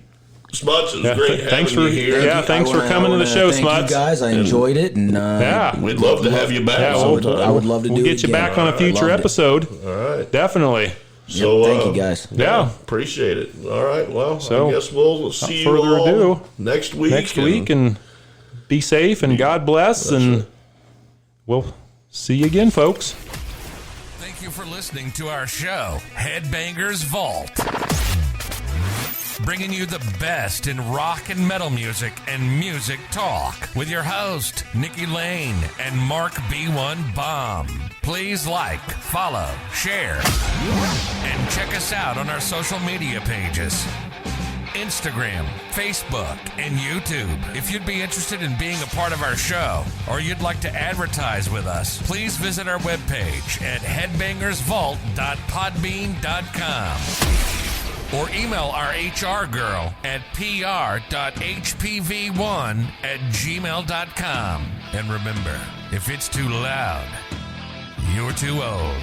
Smuts, it was great Thanks having for you here. thanks for coming to the show, Thank Smuts. you guys. I enjoyed it, and Yeah. We'd love to have you back Yeah, sometime. I would love to We'll do it get you again. back on a future Loved it. episode. All right. Definitely. So Thank you guys. Yeah. appreciate it. All right. Well, So, I guess we'll see you further all ado, next week. And be safe and God bless, and we'll see you again, folks. Thank you for listening to our show, Headbangers Vault. Bringing you the best in rock and metal music and music talk with your host, Nikki Lane and Mark B1 Bomb. Please like, follow, share, and check us out on our social media pages. Instagram, Facebook, and YouTube. If you'd be interested in being a part of our show, or you'd like to advertise with us, please visit our webpage at headbangersvault.podbean.com. Or email our HR girl at pr.hpv1@gmail.com. And remember, if it's too loud, you're too old.